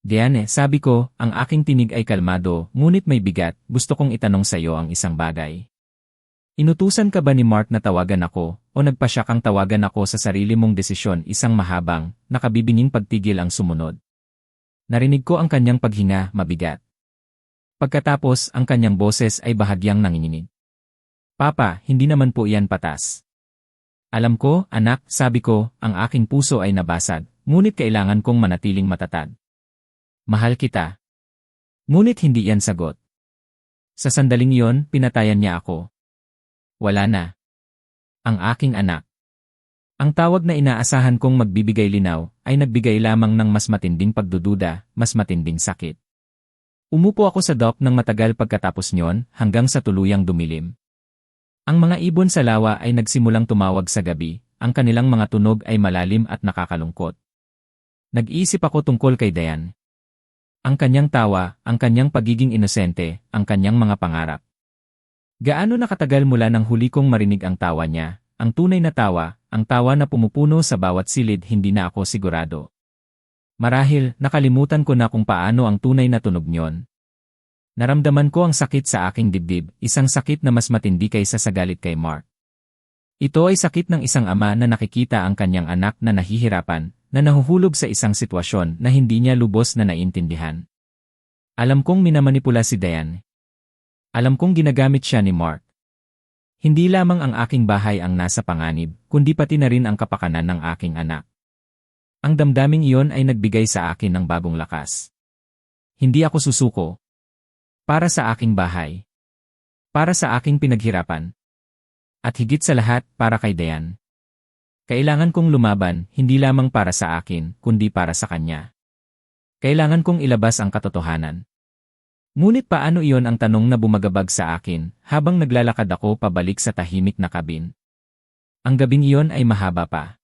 Diane, sabi ko, ang aking tinig ay kalmado, ngunit may bigat, gusto kong itanong sa iyo ang isang bagay. Inutusan ka ba ni Mark na tawagan ako, o nagpasya kang tawagan ako sa sarili mong desisyon? Isang mahabang, nakabibinging pagtigil ang sumunod. Narinig ko ang kanyang paghinga, mabigat. Pagkatapos, ang kanyang boses ay bahagyang nanginginig. Papa, hindi naman po iyan patas. Alam ko, anak, sabi ko, ang aking puso ay nabasag, ngunit kailangan kong manatiling matatag. Mahal kita. Ngunit hindi iyan sagot. Sa sandaling iyon, pinatayan niya ako. Wala na. Ang aking anak. Ang tawag na inaasahan kong magbibigay linaw ay nagbigay lamang ng mas matinding pagdududa, mas matinding sakit. Umupo ako sa dock ng matagal pagkatapos nyon hanggang sa tuluyang dumilim. Ang mga ibon sa lawa ay nagsimulang tumawag sa gabi, ang kanilang mga tunog ay malalim at nakakalungkot. Nag-iisip ako tungkol kay Diane. Ang kanyang tawa, ang kanyang pagiging inosente, ang kanyang mga pangarap. Gaano nakatagal mula nang huli kong marinig ang tawa niya, ang tunay na tawa, ang tawa na pumupuno sa bawat silid hindi na ako sigurado. Marahil, nakalimutan ko na kung paano ang tunay na tunog niyon. Naramdaman ko ang sakit sa aking dibdib, isang sakit na mas matindi kaysa sa galit kay Mark. Ito ay sakit ng isang ama na nakikita ang kanyang anak na nahihirapan, na nahuhulog sa isang sitwasyon na hindi niya lubos na naintindihan. Alam kong minamanipula si Diane. Alam kong ginagamit siya ni Mark. Hindi lamang ang aking bahay ang nasa panganib, kundi pati na rin ang kapakanan ng aking anak. Ang damdaming iyon ay nagbigay sa akin ng bagong lakas. Hindi ako susuko. Para sa aking bahay. Para sa aking pinaghirapan. At higit sa lahat, para kay Diane. Kailangan kong lumaban, hindi lamang para sa akin, kundi para sa kanya. Kailangan kong ilabas ang katotohanan. Ngunit paano iyon ang tanong na bumagabag sa akin habang naglalakad ako pabalik sa tahimik na kabin? Ang gabing iyon ay mahaba pa.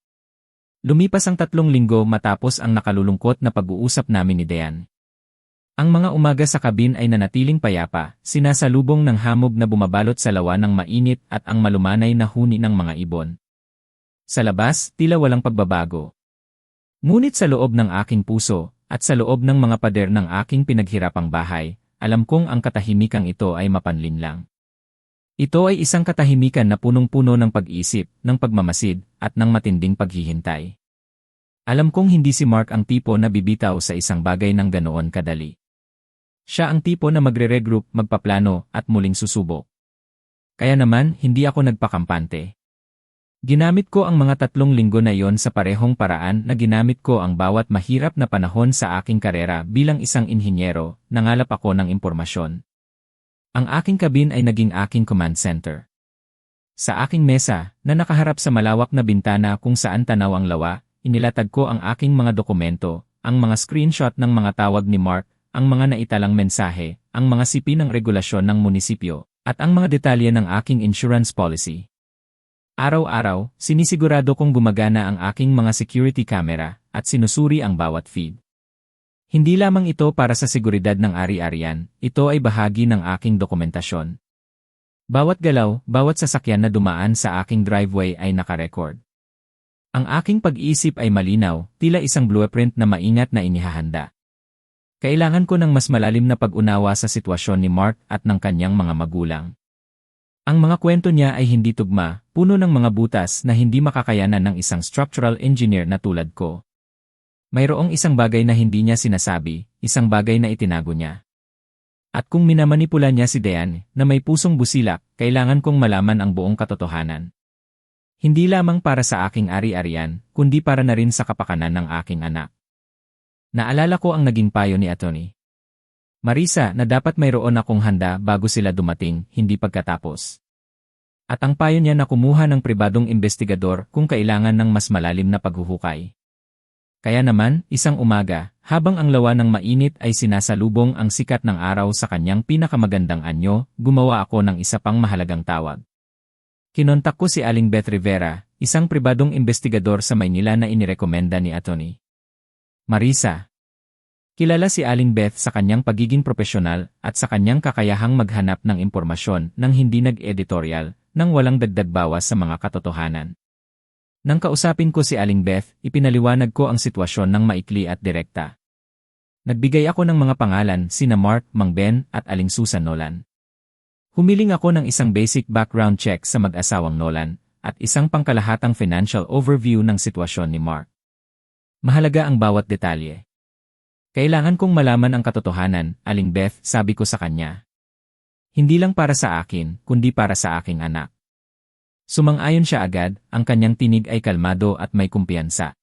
Lumipas ang 3 linggo matapos ang nakalulungkot na pag-uusap namin ni Diane. Ang mga umaga sa kabin ay nanatiling payapa, sinasalubong ng hamog na bumabalot sa lawa ng mainit at ang malumanay na huni ng mga ibon. Sa labas, tila walang pagbabago. Ngunit sa loob ng aking puso, at sa loob ng mga pader ng aking pinaghirapang bahay, alam kong ang katahimikang ito ay mapanlinlang. Ito ay isang katahimikan na punong-puno ng pag-isip, ng pagmamasid, at ng matinding paghihintay. Alam kong hindi si Mark ang tipo na bibitaw sa isang bagay ng ganoon kadali. Siya ang tipo na magre-regroup, magpaplano, at muling susubok. Kaya naman, hindi ako nagpakampante. Ginamit ko ang mga 3 linggo na iyon sa parehong paraan na ginamit ko ang bawat mahirap na panahon sa aking karera bilang isang inhinyero, nangalap ako ng impormasyon. Ang aking kabin ay naging aking command center. Sa aking mesa, na nakaharap sa malawak na bintana kung saan tanaw ang lawa, inilatag ko ang aking mga dokumento, ang mga screenshot ng mga tawag ni Mark, ang mga naitalang mensahe, ang mga sipi ng regulasyon ng munisipyo, at ang mga detalye ng aking insurance policy. Araw-araw, sinisigurado kong gumagana ang aking mga security camera at sinusuri ang bawat feed. Hindi lamang ito para sa seguridad ng ari-arian, ito ay bahagi ng aking dokumentasyon. Bawat galaw, bawat sasakyan na dumaan sa aking driveway ay nakarecord. Ang aking pag-iisip ay malinaw, tila isang blueprint na maingat na inihahanda. Kailangan ko ng mas malalim na pag-unawa sa sitwasyon ni Mark at ng kanyang mga magulang. Ang mga kwento niya ay hindi tugma, puno ng mga butas na hindi makakayanan ng isang structural engineer na tulad ko. Mayroong isang bagay na hindi niya sinasabi, isang bagay na itinago niya. At kung minamanipula niya si Diane, na may pusong busilak, kailangan kong malaman ang buong katotohanan. Hindi lamang para sa aking ari-arian, kundi para na rin sa kapakanan ng aking anak. Naalala ko ang naging payo ni Atty. Marisa na dapat mayroon akong handa bago sila dumating, hindi pagkatapos. At ang payo niya na kumuha ng pribadong investigador kung kailangan ng mas malalim na paghuhukay. Kaya naman, isang umaga, habang ang lawa ng mainit ay sinasalubong ang sikat ng araw sa kanyang pinakamagandang anyo, gumawa ako ng isa pang mahalagang tawag. Kinontak ko si Aling Beth Rivera, isang pribadong investigador sa Maynila na inirekomenda ni Atty. Marisa. Kilala si Aling Beth sa kanyang pagiging profesional at sa kanyang kakayahang maghanap ng impormasyon nang hindi nag-editorial, nang walang dagdag bawas sa mga katotohanan. Nang kausapin ko si Aling Beth, ipinaliwanag ko ang sitwasyon ng maikli at direkta. Nagbigay ako ng mga pangalan sina Mark, Mang Ben at Aling Susan Nolan. Humiling ako ng isang basic background check sa mag-asawang Nolan at isang pangkalahatang financial overview ng sitwasyon ni Mark. Mahalaga ang bawat detalye. Kailangan kong malaman ang katotohanan, Aling Beth, sabi ko sa kanya. Hindi lang para sa akin, kundi para sa aking anak. Sumang-ayon siya agad, ang kanyang tinig ay kalmado at may kumpiyansa.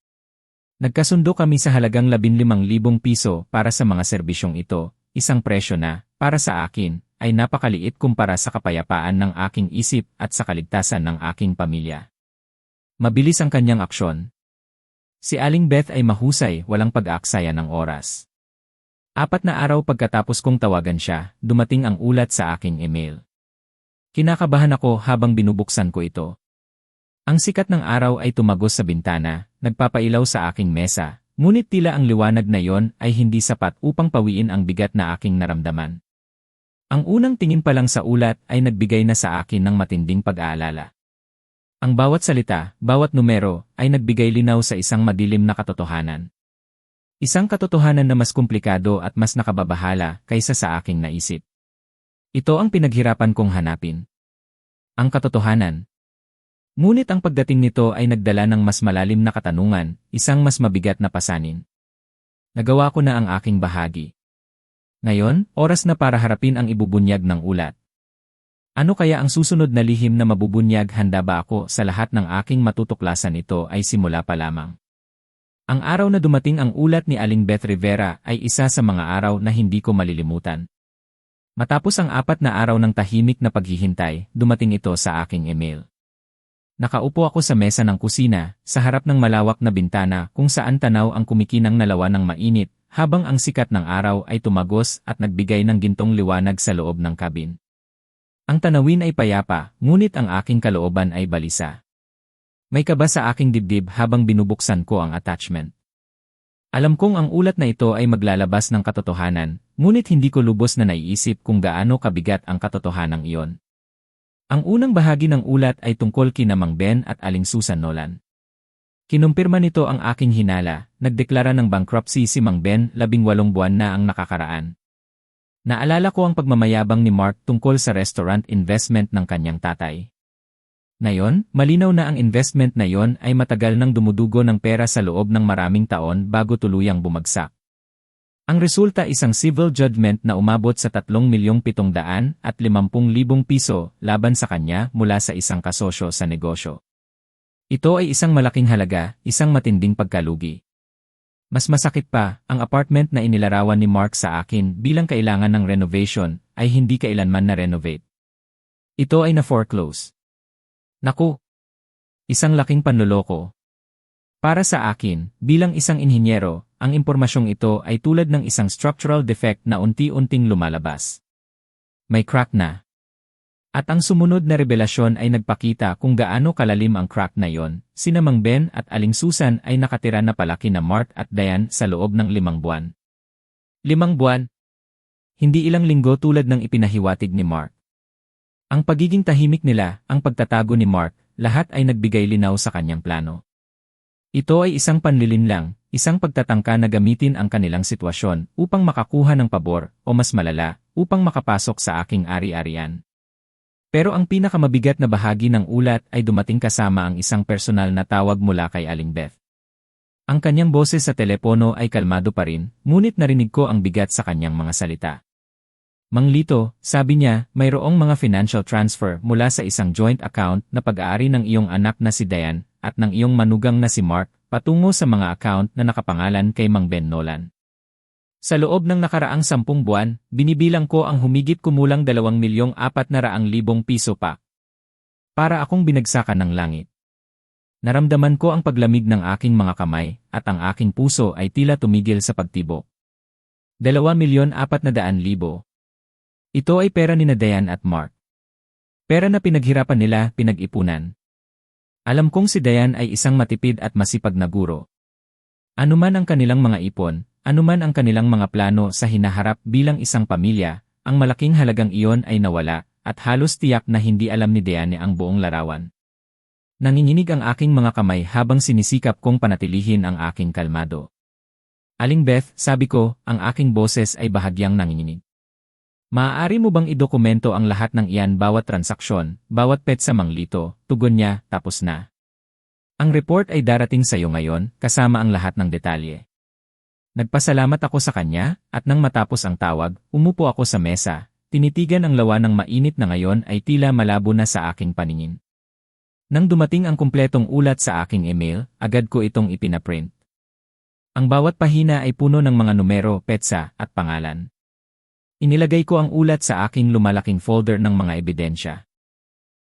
Nagkasundo kami sa halagang 15,000 piso para sa mga serbisyong ito, isang presyo na, para sa akin, ay napakaliit kumpara sa kapayapaan ng aking isip at sa kaligtasan ng aking pamilya. Mabilis ang kanyang aksyon. Si Aling Beth ay mahusay, walang pag-aaksaya ng oras. 4 na araw pagkatapos kong tawagan siya, dumating ang ulat sa aking email. Kinakabahan ako habang binubuksan ko ito. Ang sikat ng araw ay tumagos sa bintana, nagpapailaw sa aking mesa, ngunit tila ang liwanag na yon ay hindi sapat upang pawiin ang bigat na aking naramdaman. Ang unang tingin pa lang sa ulat ay nagbigay na sa akin ng matinding pag-aalala. Ang bawat salita, bawat numero, ay nagbigay linaw sa isang madilim na katotohanan. Isang katotohanan na mas komplikado at mas nakababahala kaysa sa aking naisip. Ito ang pinaghirapan kong hanapin. Ang katotohanan. Ngunit ang pagdating nito ay nagdala ng mas malalim na katanungan, isang mas mabigat na pasanin. Nagawa ko na ang aking bahagi. Ngayon, oras na para harapin ang ibubunyag ng ulat. Ano kaya ang susunod na lihim na mabubunyag? Handa ba ako sa lahat ng aking matutuklasan? Ito ay simula pa lamang. Ang araw na dumating ang ulat ni Aling Beth Rivera ay isa sa mga araw na hindi ko malilimutan. Matapos ang 4 na araw ng tahimik na paghihintay, dumating ito sa aking email. Nakaupo ako sa mesa ng kusina, sa harap ng malawak na bintana kung saan tanaw ang kumikinang na lawa ng mainit, habang ang sikat ng araw ay tumagos at nagbigay ng gintong liwanag sa loob ng kabin. Ang tanawin ay payapa, ngunit ang aking kalooban ay balisa. May kaba sa aking dibdib habang binubuksan ko ang attachment. Alam kong ang ulat na ito ay maglalabas ng katotohanan, ngunit hindi ko lubos na naiisip kung gaano kabigat ang katotohanang iyon. Ang unang bahagi ng ulat ay tungkol kina Mang Ben at Aling Susan Nolan. Kinumpirma nito ang aking hinala, nagdeklara ng bankruptcy si Mang Ben 18 buwan na ang nakakaraan. Naalala ko ang pagmamayabang ni Mark tungkol sa restaurant investment ng kanyang tatay. Ngayon, malinaw na ang investment na yon ay matagal nang dumudugo ng pera sa loob ng maraming taon bago tuluyang bumagsak. Ang resulta isang civil judgment na umabot sa 3,750,000 piso laban sa kanya mula sa isang kasosyo sa negosyo. Ito ay isang malaking halaga, isang matinding pagkalugi. Mas masakit pa, ang apartment na inilarawan ni Mark sa akin bilang kailangan ng renovation ay hindi kailanman na-renovate. Ito ay na-foreclose. Naku! Isang laking panloloko. Para sa akin, bilang isang inhinyero, ang impormasyong ito ay tulad ng isang structural defect na unti-unting lumalabas. May crack na. At ang sumunod na revelasyon ay nagpakita kung gaano kalalim ang crack na yon. Sina Mang Ben at Aling Susan ay nakatira na palaki na Mark at Diane sa loob ng 5 buwan. 5 buwan? Hindi ilang linggo tulad ng ipinahiwatig ni Mark. Ang pagiging tahimik nila, ang pagtatago ni Mark, lahat ay nagbigay linaw sa kanyang plano. Ito ay isang panlilinlang, isang pagtatangka na gamitin ang kanilang sitwasyon upang makakuha ng pabor o mas malala, upang makapasok sa aking ari-arian. Pero ang pinakamabigat na bahagi ng ulat ay dumating kasama ang isang personal na tawag mula kay Aling Beth. Ang kanyang boses sa telepono ay kalmado pa rin, ngunit narinig ko ang bigat sa kanyang mga salita. Mang Lito, sabi niya, mayroong mga financial transfer mula sa isang joint account na pag-aari ng iyong anak na si Diane at ng iyong manugang na si Mark patungo sa mga account na nakapangalan kay Mang Ben Nolan. Sa loob ng nakaraang 10 buwan, binibilang ko ang humigit kumulang 2,400,000 piso pa. Para akong binagsakan ng langit. Naramdaman ko ang paglamig ng aking mga kamay, at ang aking puso ay tila tumigil sa pagtibok. 2,400,000. Ito ay pera ni Diane at Mark. Pera na pinaghirapan nila, pinag-ipunan. Alam kong si Diane ay isang matipid at masipag na guro. Anuman ang kanilang mga ipon, anuman ang kanilang mga plano sa hinaharap bilang isang pamilya, ang malaking halagang iyon ay nawala, at halos tiyak na hindi alam ni Diane ang buong larawan. Nanginginig ang aking mga kamay habang sinisikap kong panatilihin ang aking kalmado. Aling Beth, sabi ko, ang aking boses ay bahagyang nanginginig. Maaari mo bang idokumento ang lahat ng iyan, bawat transaksyon, bawat petsa Mang Lito? Tugon niya, tapos na. Ang report ay darating sa iyo ngayon, kasama ang lahat ng detalye. Nagpasalamat ako sa kanya, at nang matapos ang tawag, umupo ako sa mesa, tinitigan ang lawa ng mainit na ngayon ay tila malabo na sa aking paningin. Nang dumating ang kumpletong ulat sa aking email, agad ko itong ipinaprint. Ang bawat pahina ay puno ng mga numero, petsa, at pangalan. Inilagay ko ang ulat sa aking lumalaking folder ng mga ebidensya.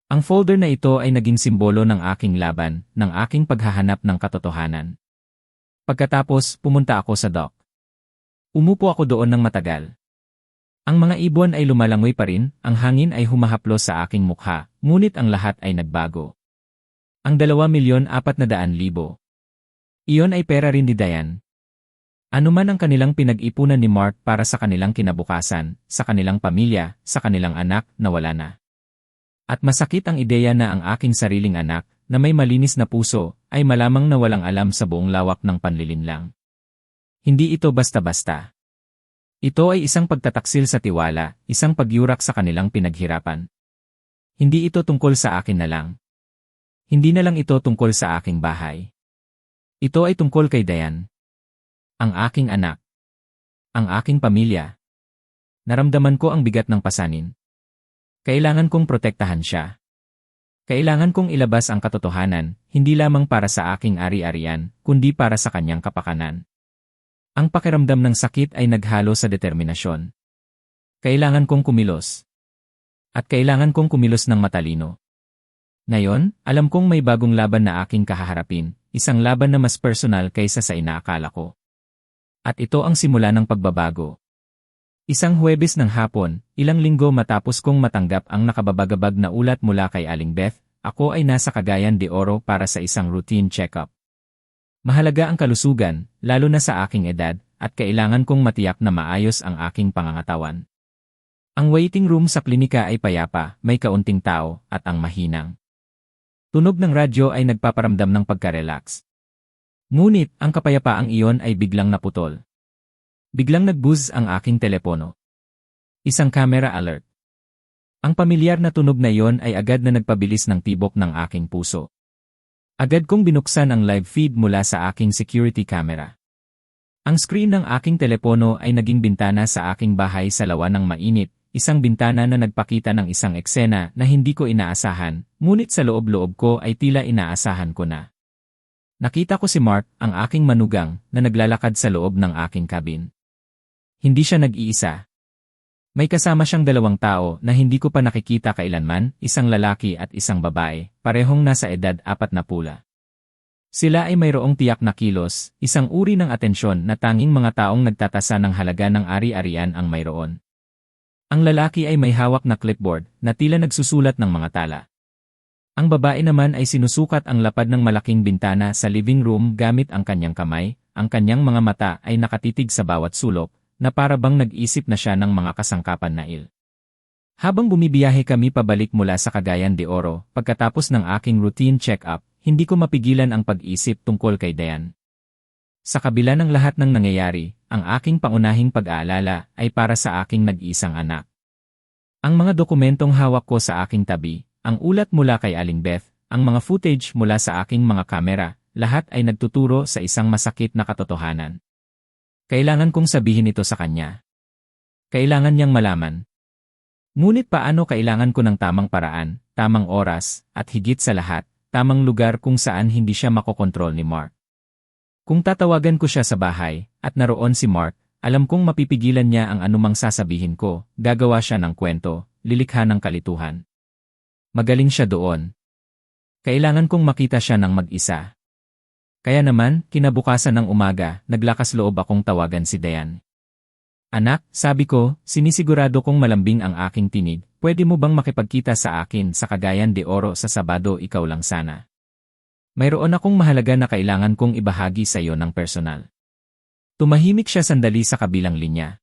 Ang folder na ito ay naging simbolo ng aking laban, ng aking paghahanap ng katotohanan. Pagkatapos, pumunta ako sa dock. Umupo ako doon ng matagal. Ang mga ibon ay lumalangoy pa rin, ang hangin ay humahaplos sa aking mukha, ngunit ang lahat ay nagbago. Ang 2,400,000. Iyon ay pera rin ni Diane. Ano man ang kanilang pinag-ipunan ni Mark para sa kanilang kinabukasan, sa kanilang pamilya, sa kanilang anak na wala na. At masakit ang ideya na ang aking sariling anak, na may malinis na puso, ay malamang na walang alam sa buong lawak ng panlilinlang. Hindi ito basta-basta. Ito ay isang pagtataksil sa tiwala, isang pagyurak sa kanilang pinaghirapan. Hindi ito tungkol sa akin na lang. Hindi na lang ito tungkol sa aking bahay. Ito ay tungkol kay Diane. Ang aking anak. Ang aking pamilya. Naramdaman ko ang bigat ng pasanin. Kailangan kong protektahan siya. Kailangan kong ilabas ang katotohanan, hindi lamang para sa aking ari-arian, kundi para sa kanyang kapakanan. Ang pakiramdam ng sakit ay naghalo sa determinasyon. Kailangan kong kumilos. At kailangan kong kumilos ng matalino. Ngayon, alam kong may bagong laban na aking kahaharapin, isang laban na mas personal kaysa sa inaakala ko. At ito ang simula ng pagbabago. Isang Huwebes ng hapon, ilang linggo matapos kong matanggap ang nakababagabag na ulat mula kay Aling Beth, ako ay nasa Cagayan de Oro para sa isang routine check-up. Mahalaga ang kalusugan, lalo na sa aking edad, at kailangan kong matiyak na maayos ang aking pangangatawan. Ang waiting room sa klinika ay payapa, may kaunting tao, at ang mahinang tunog ng radyo ay nagpaparamdam ng pagka-relax. Ngunit, ang kapayapaang iyon ay biglang naputol. Biglang nag-buzz ang aking telepono. Isang camera alert. Ang pamilyar na tunog na iyon ay agad na nagpabilis ng tibok ng aking puso. Agad kong binuksan ang live feed mula sa aking security camera. Ang screen ng aking telepono ay naging bintana sa aking bahay sa lawa ng mainit, isang bintana na nagpakita ng isang eksena na hindi ko inaasahan, ngunit sa loob-loob ko ay tila inaasahan ko na. Nakita ko si Mark, ang aking manugang, na naglalakad sa loob ng aking cabin. Hindi siya nag-iisa. May kasama siyang 2 tao na hindi ko pa nakikita kailanman, isang lalaki at isang babae, parehong nasa edad 40. Sila ay mayroong tiyak na kilos, isang uri ng atensyon na tanging mga taong nagtatasa ng halaga ng ari-arian ang mayroon. Ang lalaki ay may hawak na clipboard na tila nagsusulat ng mga tala. Ang babae naman ay sinusukat ang lapad ng malaking bintana sa living room gamit ang kanyang kamay, ang kanyang mga mata ay nakatitig sa bawat sulok, na para bang nag-isip na siya ng mga kasangkapan na Habang bumibiyahe kami pabalik mula sa Cagayan de Oro, pagkatapos ng aking routine check-up, hindi ko mapigilan ang pag-isip tungkol kay Diane. Sa kabila ng lahat ng nangyayari, ang aking pangunahing pag-aalala ay para sa aking nag-iisang anak. Ang mga dokumentong hawak ko sa aking tabi, ang ulat mula kay Aling Beth, ang mga footage mula sa aking mga kamera, lahat ay nagtuturo sa isang masakit na katotohanan. Kailangan kong sabihin ito sa kanya. Kailangan niyang malaman. Ngunit paano kailangan ko ng tamang paraan, tamang oras, at higit sa lahat, tamang lugar kung saan hindi siya makokontrol ni Mark. Kung tatawagan ko siya sa bahay, at naroon si Mark, alam kong mapipigilan niya ang anumang sasabihin ko, gagawa siya ng kwento, lilikha ng kalituhan. Magaling siya doon. Kailangan kong makita siya ng mag-isa. Kaya naman, kinabukasan ng umaga, naglakas loob akong tawagan si Diane. Anak, sabi ko, sinisigurado kong malambing ang aking tinig, pwede mo bang makipagkita sa akin sa Cagayan de Oro sa Sabado ikaw lang sana? Mayroon akong mahalaga na kailangan kong ibahagi sa iyo ng personal. Tumahimik siya sandali sa kabilang linya.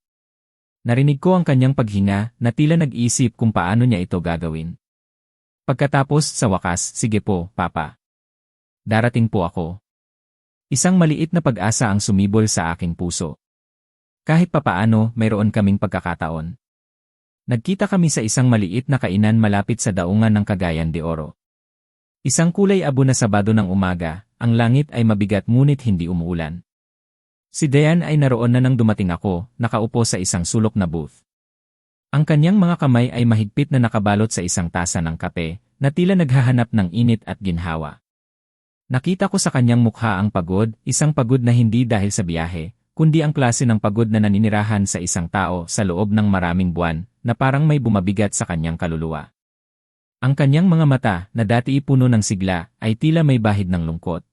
Narinig ko ang kanyang paghinga na tila nag-isip kung paano niya ito gagawin. Pagkatapos sa wakas, sige po, Papa. Darating po ako. Isang maliit na pag-asa ang sumibol sa aking puso. Kahit papaano, mayroon kaming pagkakataon. Nagkita kami sa isang maliit na kainan malapit sa daungan ng Cagayan de Oro. Isang kulay abo na Sabado ng umaga, ang langit ay mabigat ngunit hindi umuulan. Si Diane ay naroon na nang dumating ako, nakaupo sa isang sulok na booth. Ang kanyang mga kamay ay mahigpit na nakabalot sa isang tasa ng kape, na tila naghahanap ng init at ginhawa. Nakita ko sa kanyang mukha ang pagod, isang pagod na hindi dahil sa biyahe, kundi ang klase ng pagod na naninirahan sa isang tao sa loob ng maraming buwan, na parang may bumabigat sa kanyang kaluluwa. Ang kanyang mga mata, na dati puno ng sigla, ay tila may bahid ng lungkot.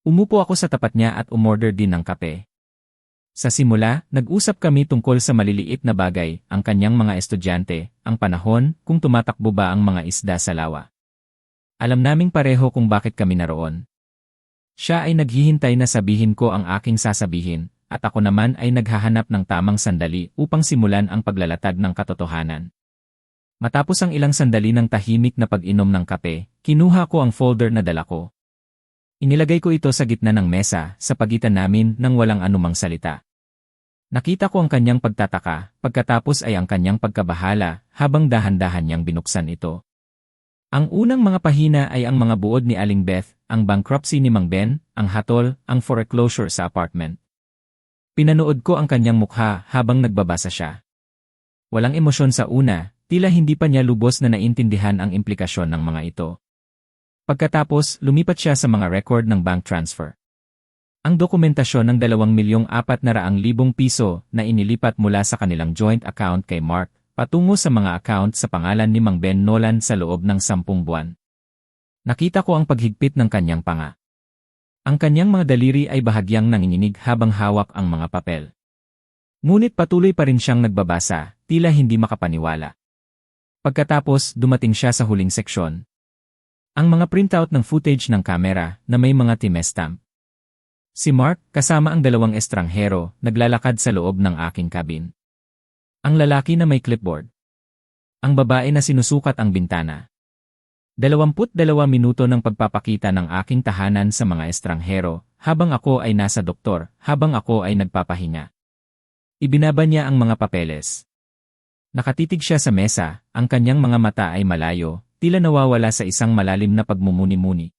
Umupo ako sa tapat niya at umorder din ng kape. Sa simula, nag-usap kami tungkol sa maliliit na bagay, ang kanyang mga estudyante, ang panahon, kung tumatakbo ba ang mga isda sa lawa. Alam naming pareho kung bakit kami naroon. Siya ay naghihintay na sabihin ko ang aking sasabihin, at ako naman ay naghahanap ng tamang sandali upang simulan ang paglalatag ng katotohanan. Matapos ang ilang sandali ng tahimik na pag-inom ng kape, kinuha ko ang folder na dala ko. Inilagay ko ito sa gitna ng mesa, sa pagitan namin nang walang anumang salita. Nakita ko ang kanyang pagtataka, pagkatapos ay ang kanyang pagkabahala, habang dahan-dahan niyang binuksan ito. Ang unang mga pahina ay ang mga buod ni Aling Beth, ang bankruptcy ni Mang Ben, ang hatol, ang foreclosure sa apartment. Pinanood ko ang kanyang mukha habang nagbabasa siya. Walang emosyon sa una, tila hindi pa niya lubos na naintindihan ang implikasyon ng mga ito. Pagkatapos, lumipat siya sa mga record ng bank transfer. Ang dokumentasyon ng 2,400,000 piso na inilipat mula sa kanilang joint account kay Mark, patungo sa mga account sa pangalan ni Mang Ben Nolan sa loob ng 10 buwan. Nakita ko ang paghigpit ng kanyang panga. Ang kanyang mga daliri ay bahagyang nanginginig habang hawak ang mga papel. Ngunit patuloy pa rin siyang nagbabasa, tila hindi makapaniwala. Pagkatapos, dumating siya sa huling seksyon. Ang mga printout ng footage ng kamera na may mga timestamp. Si Mark, kasama ang 2 estranghero, naglalakad sa loob ng aking cabin. Ang lalaki na may clipboard. Ang babae na sinusukat ang bintana. 22 minuto ng pagpapakita ng aking tahanan sa mga estranghero, habang ako ay nasa doktor, habang ako ay nagpapahinga. Ibinaba niya ang mga papeles. Nakatitig siya sa mesa, ang kanyang mga mata ay malayo, tila nawawala sa isang malalim na pagmumuni-muni.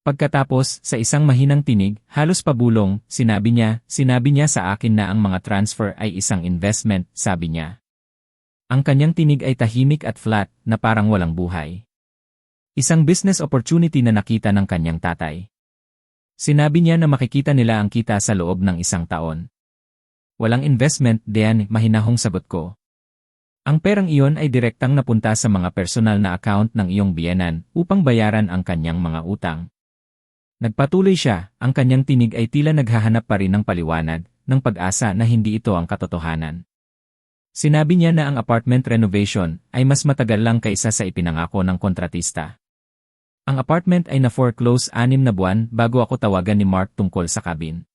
Pagkatapos, sa isang mahinang tinig, halos pabulong, sinabi niya sa akin na ang mga transfer ay isang investment, sabi niya. Ang kanyang tinig ay tahimik at flat, na parang walang buhay. Isang business opportunity na nakita ng kanyang tatay. Sinabi niya na makikita nila ang kita sa loob ng 1 taon. Walang investment, Dean, mahinahong sagot ko. Ang perang iyon ay direktang napunta sa mga personal na account ng iyong biyenan upang bayaran ang kanyang mga utang. Nagpatuloy siya, ang kanyang tinig ay tila naghahanap pa rin ng paliwanag, ng pag-asa na hindi ito ang katotohanan. Sinabi niya na ang apartment renovation ay mas matagal lang kaysa sa ipinangako ng kontratista. Ang apartment ay na-foreclose 6 na buwan bago ako tawagan ni Mark tungkol sa cabin.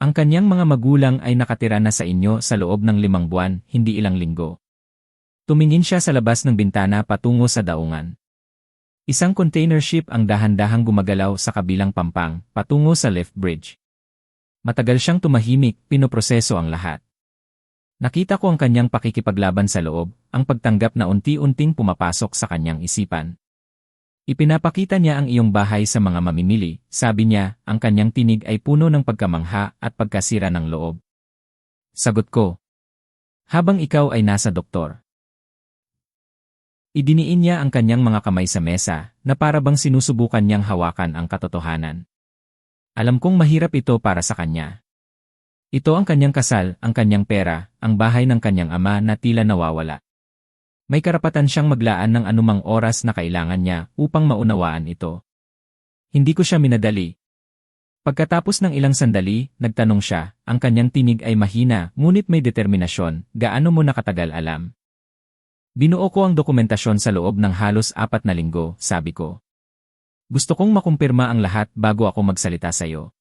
Ang kanyang mga magulang ay nakatira na sa inyo sa loob ng 5 buwan, hindi ilang linggo. Tumingin siya sa labas ng bintana patungo sa daungan. Isang container ship ang dahan-dahang gumagalaw sa kabilang pampang, patungo sa lift bridge. Matagal siyang tumahimik, pinoproseso ang lahat. Nakita ko ang kanyang pakikipaglaban sa loob, ang pagtanggap na unti-unting pumapasok sa kanyang isipan. Ipinapakita niya ang iyong bahay sa mga mamimili, sabi niya, ang kanyang tinig ay puno ng pagkamangha at pagkasira ng loob. Sagot ko. Habang ikaw ay nasa doktor. Idiniin niya ang kanyang mga kamay sa mesa, na para bang sinusubukan niyang hawakan ang katotohanan. Alam kong mahirap ito para sa kanya. Ito ang kanyang kasal, ang kanyang pera, ang bahay ng kanyang ama na tila nawawala. May karapatan siyang maglaan ng anumang oras na kailangan niya upang maunawaan ito. Hindi ko siya minadali. Pagkatapos ng ilang sandali, nagtanong siya, ang kanyang tinig ay mahina, ngunit may determinasyon, gaano mo nakatagal alam? Binuo ko ang dokumentasyon sa loob ng halos 4 na linggo, sabi ko. Gusto kong makumpirma ang lahat bago ako magsalita sa iyo.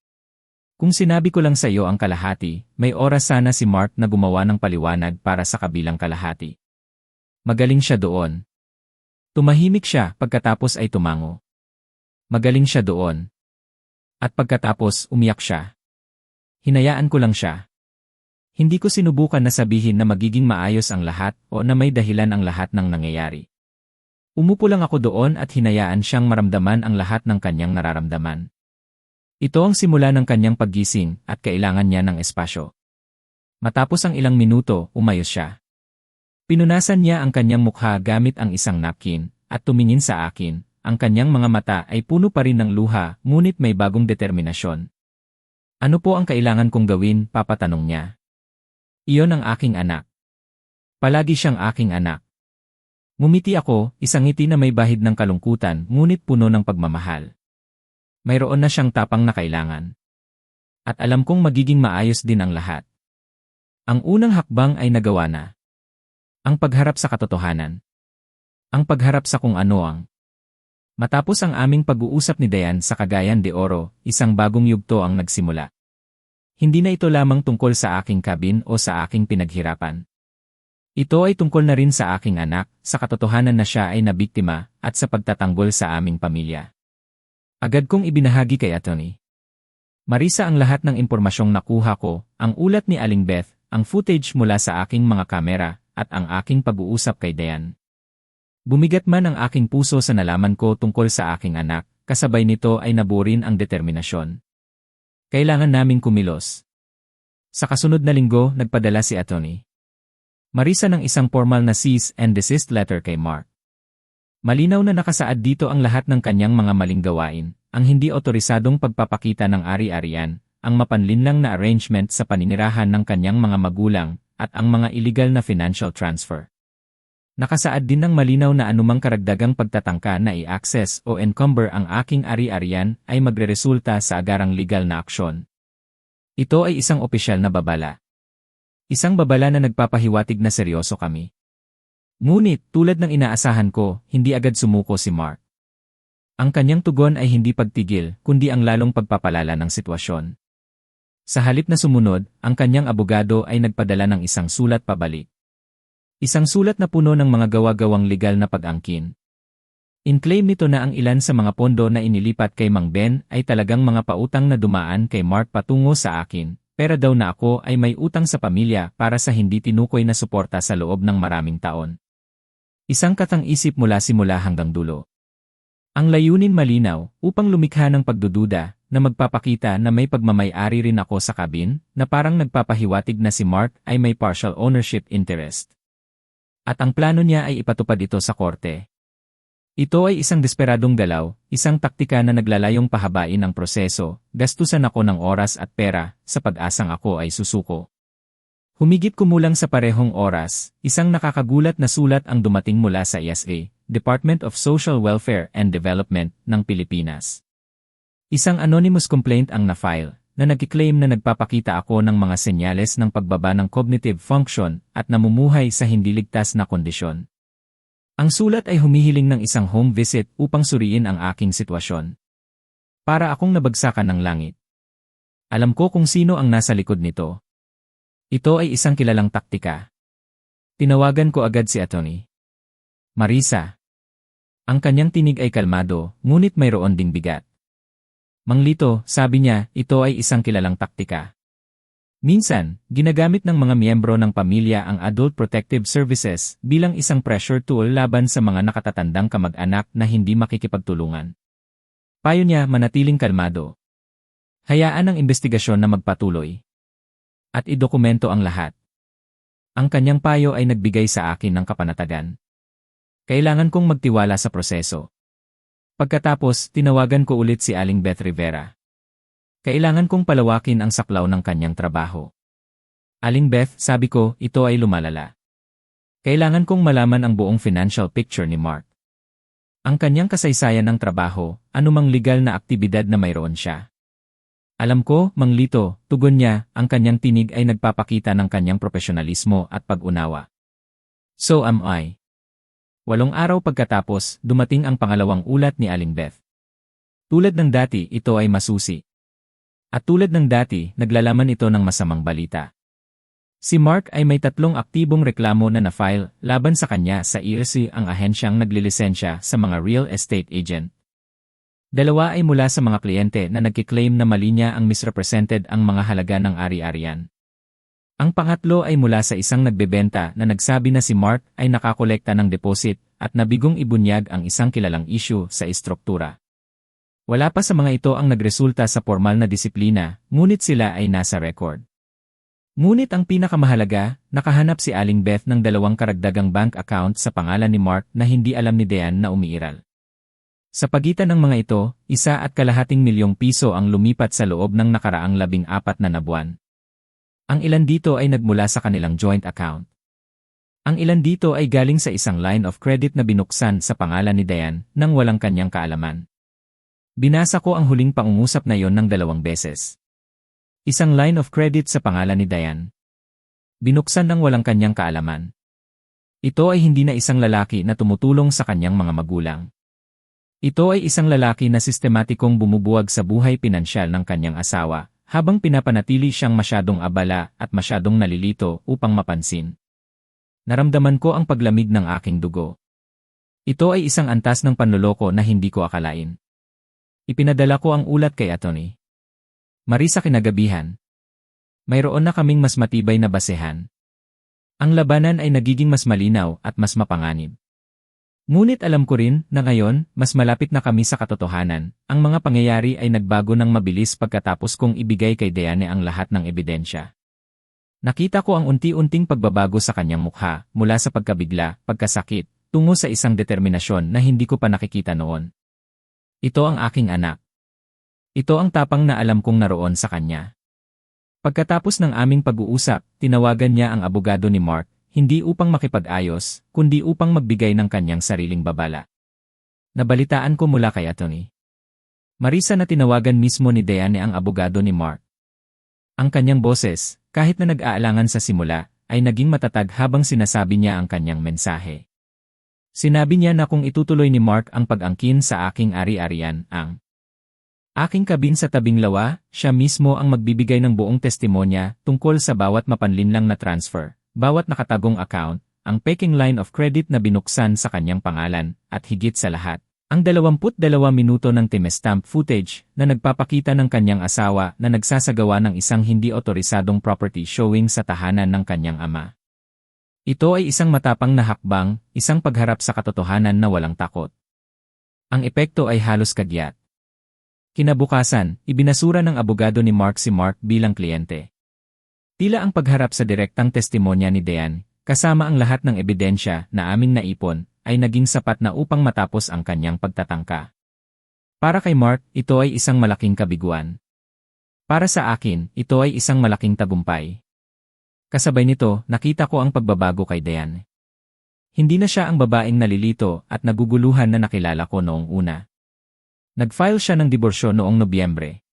Kung sinabi ko lang sa iyo ang kalahati, may oras sana si Mark na gumawa ng paliwanag para sa kabilang kalahati. Magaling siya doon. Tumahimik siya pagkatapos ay tumango. Magaling siya doon. At pagkatapos umiyak siya. Hinayaan ko lang siya. Hindi ko sinubukan na sabihin na magiging maayos ang lahat o na may dahilan ang lahat ng nangyayari. Umupo lang ako doon at hinayaan siyang maramdaman ang lahat ng kanyang nararamdaman. Ito ang simula ng kanyang paggising at kailangan niya ng espasyo. Matapos ang ilang minuto, umayos siya. Pinunasan niya ang kanyang mukha gamit ang isang napkin at tumingin sa akin. Ang kanyang mga mata ay puno pa rin ng luha, ngunit may bagong determinasyon. Ano po ang kailangan kong gawin, papatanong niya. Iyon ang aking anak. Palagi siyang aking anak. Ngumiti ako, isang ngiti na may bahid ng kalungkutan ngunit puno ng pagmamahal. Mayroon na siyang tapang na kailangan. At alam kong magiging maayos din ang lahat. Ang unang hakbang ay nagawa na. Ang pagharap sa katotohanan. Ang pagharap sa kung ano ang. Matapos ang aming pag-uusap ni Dayan sa Cagayan de Oro, isang bagong yugto ang nagsimula. Hindi na ito lamang tungkol sa aking kabin o sa aking pinaghirapan. Ito ay tungkol na rin sa aking anak, sa katotohanan na siya ay nabiktima, at sa pagtatanggol sa aming pamilya. Agad kong ibinahagi kay Atty. Marisa ang lahat ng impormasyong nakuha ko, ang ulat ni Aling Beth, ang footage mula sa aking mga kamera, at ang aking pag-uusap kay Dayan. Bumigat man ang aking puso sa nalaman ko tungkol sa aking anak, kasabay nito ay nabuo rin ang determinasyon. Kailangan naming kumilos. Sa kasunod na linggo, nagpadala si Atty. Marisa ng isang formal na cease and desist letter kay Mark. Malinaw na nakasaad dito ang lahat ng kanyang mga maling gawain, ang hindi otorisadong pagpapakita ng ari-arian, ang mapanlinlang na arrangement sa paninirahan ng kanyang mga magulang, at ang mga illegal na financial transfer. Nakasaad din ng malinaw na anumang karagdagang pagtatangka na i-access o encumber ang aking ari-arian ay magreresulta sa agarang legal na aksyon. Ito ay isang opisyal na babala. Isang babala na nagpapahiwatig na seryoso kami. Ngunit, tulad ng inaasahan ko, hindi agad sumuko si Mark. Ang kanyang tugon ay hindi pagtigil, kundi ang lalong pagpapalala ng sitwasyon. Sa halip na sumunod, ang kanyang abogado ay nagpadala ng isang sulat pabalik. Isang sulat na puno ng mga gawa-gawang legal na pag-angkin. In-claim nito na ang ilan sa mga pondo na inilipat kay Mang Ben ay talagang mga pautang na dumaan kay Mark patungo sa akin. Pera daw na ako ay may utang sa pamilya para sa hindi tinukoy na suporta sa loob ng maraming taon. Isang katang-isip mula simula hanggang dulo. Ang layunin malinaw upang lumikha ng pagdududa na magpapakita na may pagmamay-ari rin ako sa kabin na parang nagpapahiwatig na si Mark ay may partial ownership interest. At ang plano niya ay ipatupad ito sa korte. Ito ay isang desperadong galaw, isang taktika na naglalayong pahabain ang proseso, gastusan ako ng oras at pera, sa pag-asang ako ay susuko. Humigit kumulang sa parehong oras, isang nakakagulat na sulat ang dumating mula sa ESA, Department of Social Welfare and Development, ng Pilipinas. Isang anonymous complaint ang na-file, na nag-claim na nagpapakita ako ng mga senyales ng pagbaba ng cognitive function at namumuhay sa hindi ligtas na kondisyon. Ang sulat ay humihiling ng isang home visit upang suriin ang aking sitwasyon. Para akong nabagsakan ng langit. Alam ko kung sino ang nasa likod nito. Ito ay isang kilalang taktika. Tinawagan ko agad si Atty. Marisa. Ang kanyang tinig ay kalmado, ngunit mayroon ding bigat. Manglito, sabi niya, ito ay isang kilalang taktika. Minsan, ginagamit ng mga miyembro ng pamilya ang Adult Protective Services bilang isang pressure tool laban sa mga nakatatandang kamag-anak na hindi makikipagtulungan. Payo niya manatiling kalmado. Hayaan ang investigasyon na magpatuloy. At idokumento ang lahat. Ang kanyang payo ay nagbigay sa akin ng kapanatagan. Kailangan kong magtiwala sa proseso. Pagkatapos, tinawagan ko ulit si Aling Beth Rivera. Kailangan kong palawakin ang saklaw ng kanyang trabaho. Aling Beth, sabi ko, ito ay lumalala. Kailangan kong malaman ang buong financial picture ni Mark. Ang kanyang kasaysayan ng trabaho, anumang legal na aktibidad na mayroon siya. Alam ko, Manglito, tugon niya, ang kanyang tinig ay nagpapakita ng kanyang profesionalismo at pag-unawa. So am I. 8 araw pagkatapos, dumating ang pangalawang ulat ni Aling Beth. Tulad ng dati, ito ay masusi. At tulad ng dati, naglalaman ito ng masamang balita. Si Mark ay may 3 aktibong reklamo na na-file laban sa kanya sa ERC, ang ahensyang naglilisensya sa mga real estate agent. 2 ay mula sa mga kliyente na nagkiklaim na mali niya ang misrepresented ang mga halaga ng ari-arian. Ang pangatlo ay mula sa isang nagbebenta na nagsabi na si Mark ay nakakolekta ng deposit at nabigong ibunyag ang isang kilalang issue sa istruktura. Wala pa sa mga ito ang nagresulta sa formal na disiplina, ngunit sila ay nasa record. Ngunit ang pinakamahalaga, nakahanap si Aling Beth ng 2 karagdagang bank account sa pangalan ni Mark na hindi alam ni Dayan na umiiral. Sa pagitan ng mga ito, ₱1.2 milyong ang lumipat sa loob ng nakaraang 14 na buwan. Ang ilan dito ay nagmula sa kanilang joint account. Ang ilan dito ay galing sa isang line of credit na binuksan sa pangalan ni Diane nang walang kanyang kaalaman. Binasa ko ang huling pangungusap na yon ng 2 beses. Isang line of credit sa pangalan ni Diane. Binuksan ng walang kanyang kaalaman. Ito ay hindi na isang lalaki na tumutulong sa kanyang mga magulang. Ito ay isang lalaki na sistematikong bumubuwag sa buhay pinansyal ng kanyang asawa, habang pinapanatili siyang masyadong abala at masyadong nalilito upang mapansin. Naramdaman ko ang paglamig ng aking dugo. Ito ay isang antas ng panloloko na hindi ko akalain. Ipinadala ko ang ulat kay Atty. Marisa kinagabihan. Mayroon na kaming mas matibay na basehan. Ang labanan ay nagiging mas malinaw at mas mapanganib. Ngunit alam ko rin na ngayon, mas malapit na kami sa katotohanan. Ang mga pangyayari ay nagbago ng mabilis pagkatapos kong ibigay kay Diane ang lahat ng ebidensya. Nakita ko ang unti-unting pagbabago sa kanyang mukha, mula sa pagkabigla, pagkasakit, tungo sa isang determinasyon na hindi ko pa nakikita noon. Ito ang aking anak. Ito ang tapang na alam kong naroon sa kanya. Pagkatapos ng aming pag-uusap, tinawagan niya ang abogado ni Mark, hindi upang makipag-ayos, kundi upang magbigay ng kanyang sariling babala. Nabalitaan ko mula kay Atty. Marisa na tinawagan mismo ni Diane ang abogado ni Mark. Ang kanyang boses, kahit na nag-aalangan sa simula, ay naging matatag habang sinasabi niya ang kanyang mensahe. Sinabi niya na kung itutuloy ni Mark ang pag-angkin sa aking ari-arian, ang aking kabin sa tabing lawa, siya mismo ang magbibigay ng buong testimonya tungkol sa bawat mapanlinlang na transfer, bawat nakatagong account, ang peking line of credit na binuksan sa kanyang pangalan, at higit sa lahat, ang 22 minuto ng timestamp footage na nagpapakita ng kanyang asawa na nagsasagawa ng isang hindi otorisadong property showing sa tahanan ng kanyang ama. Ito ay isang matapang na hakbang, isang pagharap sa katotohanan na walang takot. Ang epekto ay halos kagyat. Kinabukasan, ibinasura ng abogado ni Mark si Mark bilang kliyente. Tila ang pagharap sa direktang testimonya ni Diane, kasama ang lahat ng ebidensya na aming naipon, ay naging sapat na upang matapos ang kanyang pagtatangka. Para kay Mark, ito ay isang malaking kabiguan. Para sa akin, ito ay isang malaking tagumpay. Kasabay nito, nakita ko ang pagbabago kay Diane. Hindi na siya ang babaeng nalilito at naguguluhan na nakilala ko noong una. Nag-file siya ng diborsyo noong Nobyembre.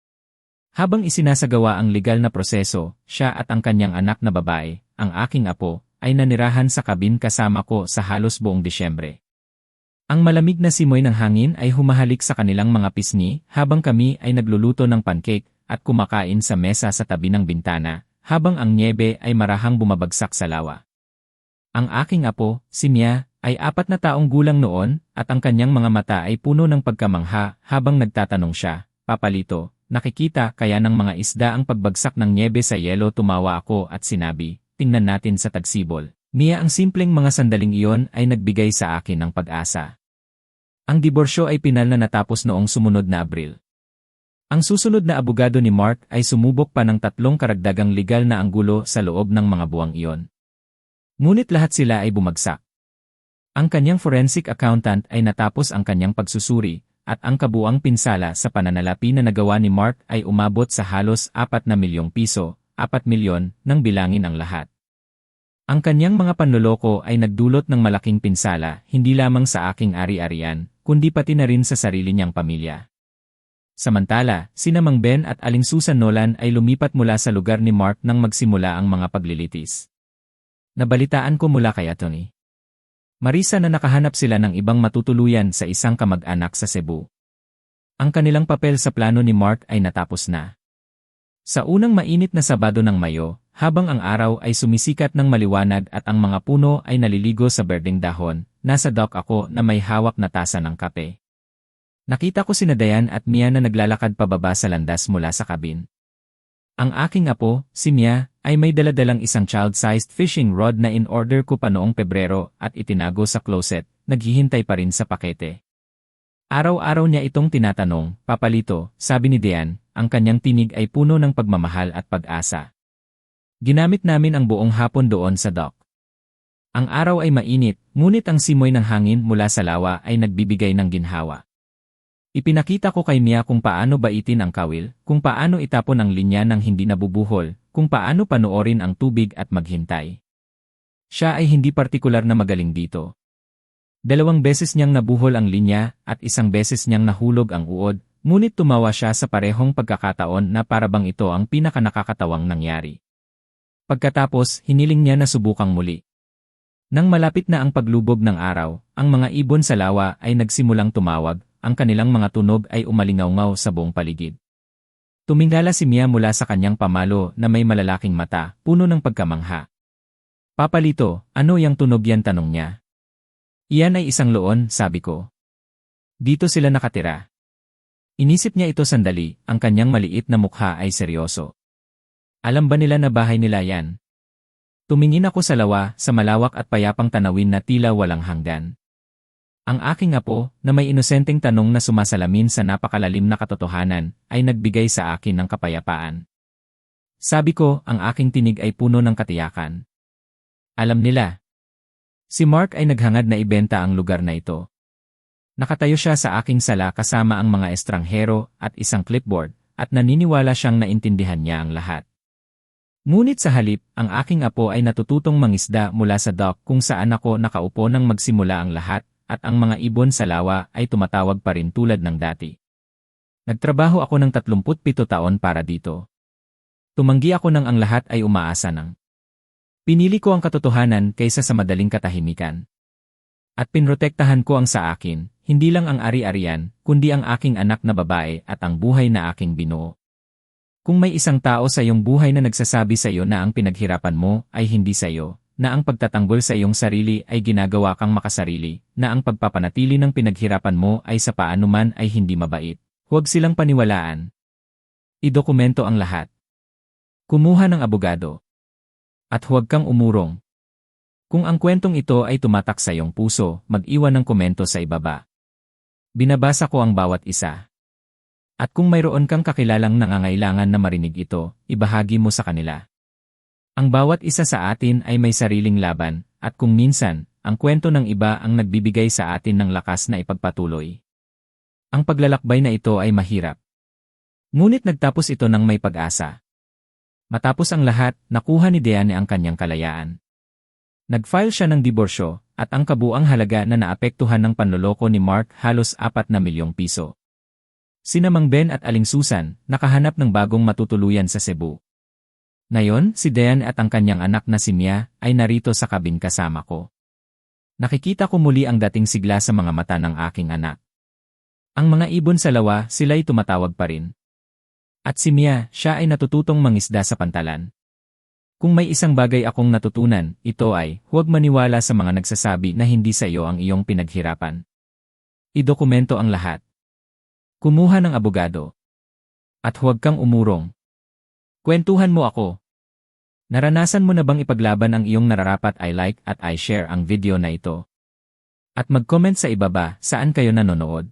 Habang isinasagawa ang legal na proseso, siya at ang kanyang anak na babae, ang aking apo, ay nanirahan sa kabin kasama ko sa halos buong Disyembre. Ang malamig na simoy ng hangin ay humahalik sa kanilang mga pisngi habang kami ay nagluluto ng pancake at kumakain sa mesa sa tabi ng bintana, habang ang nyebe ay marahang bumabagsak sa lawa. Ang aking apo, si Mia, ay 4 na taong gulang noon at ang kanyang mga mata ay puno ng pagkamangha habang nagtatanong siya, "Papalito, nakikita kaya ng mga isda ang pagbagsak ng nyebe sa yelo?" Tumawa ako at sinabi, "Tingnan natin sa tagsibol." Mia, ang simpleng mga sandaling iyon ay nagbigay sa akin ng pag-asa. Ang diborsyo ay pinal na natapos noong sumunod na Abril. Ang susunod na abogado ni Mark ay sumubok pa ng 3 karagdagang legal na anggulo sa loob ng mga buwang iyon. Ngunit lahat sila ay bumagsak. Ang kanyang forensic accountant ay natapos ang kanyang pagsusuri, at ang kabuuang pinsala sa pananalapi na nagawa ni Mark ay umabot sa halos 4 na milyong piso, 4 milyon, nang bilangin ang lahat. Ang kanyang mga panloloko ay nagdulot ng malaking pinsala hindi lamang sa aking ari-arian, kundi pati na rin sa sarili niyang pamilya. Samantala, sina Mang Ben at Aling Susan Nolan ay lumipat mula sa lugar ni Mark nang magsimula ang mga paglilitis. Nabalitaan ko mula kay Atty. Marisa na nakahanap sila ng ibang matutuluyan sa isang kamag-anak sa Cebu. Ang kanilang papel sa plano ni Mark ay natapos na. Sa unang mainit na Sabado ng Mayo, habang ang araw ay sumisikat ng maliwanag at ang mga puno ay naliligo sa berdeng dahon, nasa dock ako na may hawak na tasa ng kape. Nakita ko sina Diane at Mia na naglalakad pababa sa landas mula sa kabin. Ang aking apo, si Mia, ay may daladalang isang child-sized fishing rod na in-order ko pa noong Pebrero at itinago sa closet, naghihintay pa rin sa pakete. Araw-araw niya itong tinatanong, "Papalito," sabi ni Diane, ang kanyang tinig ay puno ng pagmamahal at pag-asa. Ginamit namin ang buong hapon doon sa dock. Ang araw ay mainit, ngunit ang simoy ng hangin mula sa lawa ay nagbibigay ng ginhawa. Ipinakita ko kay Mia kung paano baitin ang kawil, kung paano itapon ang linya ng hindi nabubuhol, kung paano panoorin ang tubig at maghintay. Siya ay hindi partikular na magaling dito. 2 beses niyang nabuhol ang linya at 1 beses niyang nahulog ang uod, ngunit tumawa siya sa parehong pagkakataon na parabang ito ang pinakanakakatawang nangyari. Pagkatapos, hiniling niya na subukang muli. Nang malapit na ang paglubog ng araw, ang mga ibon sa lawa ay nagsimulang tumawag, ang kanilang mga tunog ay umalingaw-ngaw sa buong paligid. Tumingala si Mia mula sa kanyang pamalo na may malalaking mata, puno ng pagkamangha. Papalito, ano yang tunog yan, tanong niya. Iyan ay isang loon, sabi ko. Dito sila nakatira. Inisip niya ito sandali, ang kanyang maliit na mukha ay seryoso. Alam ba nila na bahay nila yan? Tumingin ako sa lawa, sa malawak at payapang tanawin na tila walang hanggan. Ang aking apo, na may inosenteng tanong na sumasalamin sa napakalalim na katotohanan, ay nagbigay sa akin ng kapayapaan. Sabi ko, ang aking tinig ay puno ng katiyakan. Alam nila. Si Mark ay naghangad na ibenta ang lugar na ito. Nakatayo siya sa aking sala kasama ang mga estranghero at isang clipboard, at naniniwala siyang naintindihan niya ang lahat. Ngunit sa halip, ang aking apo ay natututong mangisda mula sa dock kung saan ako nakaupo nang magsimula ang lahat, at ang mga ibon sa lawa ay tumatawag pa rin tulad ng dati. Nagtrabaho ako ng 37 taon para dito. Tumanggi ako nang ang lahat ay umaasa ng. Pinili ko ang katotohanan kaysa sa madaling katahimikan. At pinrotektahan ko ang sa akin, hindi lang ang ari-arian, kundi ang aking anak na babae at ang buhay na aking binuo. Kung may isang tao sa iyong buhay na nagsasabi sa iyo na ang pinaghirapan mo ay hindi sa iyo, na ang pagtatanggol sa iyong sarili ay ginagawa kang makasarili, na ang pagpapanatili ng pinaghirapan mo ay sa paanuman ay hindi mabait, huwag silang paniwalaan. Idokumento ang lahat. Kumuha ng abogado. At huwag kang umurong. Kung ang kwentong ito ay tumatak sa iyong puso, mag-iwan ng komento sa ibaba. Binabasa ko ang bawat isa. At kung mayroon kang kakilalang nangangailangan na marinig ito, ibahagi mo sa kanila. Ang bawat isa sa atin ay may sariling laban, at kung minsan, ang kwento ng iba ang nagbibigay sa atin ng lakas na ipagpatuloy. Ang paglalakbay na ito ay mahirap. Ngunit nagtapos ito ng may pag-asa. Matapos ang lahat, nakuha ni Diane ang kanyang kalayaan. Nag-file siya ng diborsyo, at ang kabuang halaga na naapektuhan ng panloloko ni Mark halos 4 na milyong piso. Sina Mang Ben at Aling Susan, nakahanap ng bagong matutuluyan sa Cebu. Ngayon, si Diane at ang kanyang anak na si Mia ay narito sa kabin kasama ko. Nakikita ko muli ang dating sigla sa mga mata ng aking anak. Ang mga ibon sa lawa, sila'y tumatawag pa rin. At si Mia, siya ay natututong mangisda sa pantalan. Kung may isang bagay akong natutunan, ito ay, huwag maniwala sa mga nagsasabi na hindi sa iyo ang iyong pinaghirapan. Idokumento ang lahat. Kumuha ng abogado. At huwag kang umurong. Kwentuhan mo ako. Naranasan mo na bang ipaglaban ang iyong nararapat? I like at I share ang video na ito. At mag-comment sa ibaba saan kayo nanonood.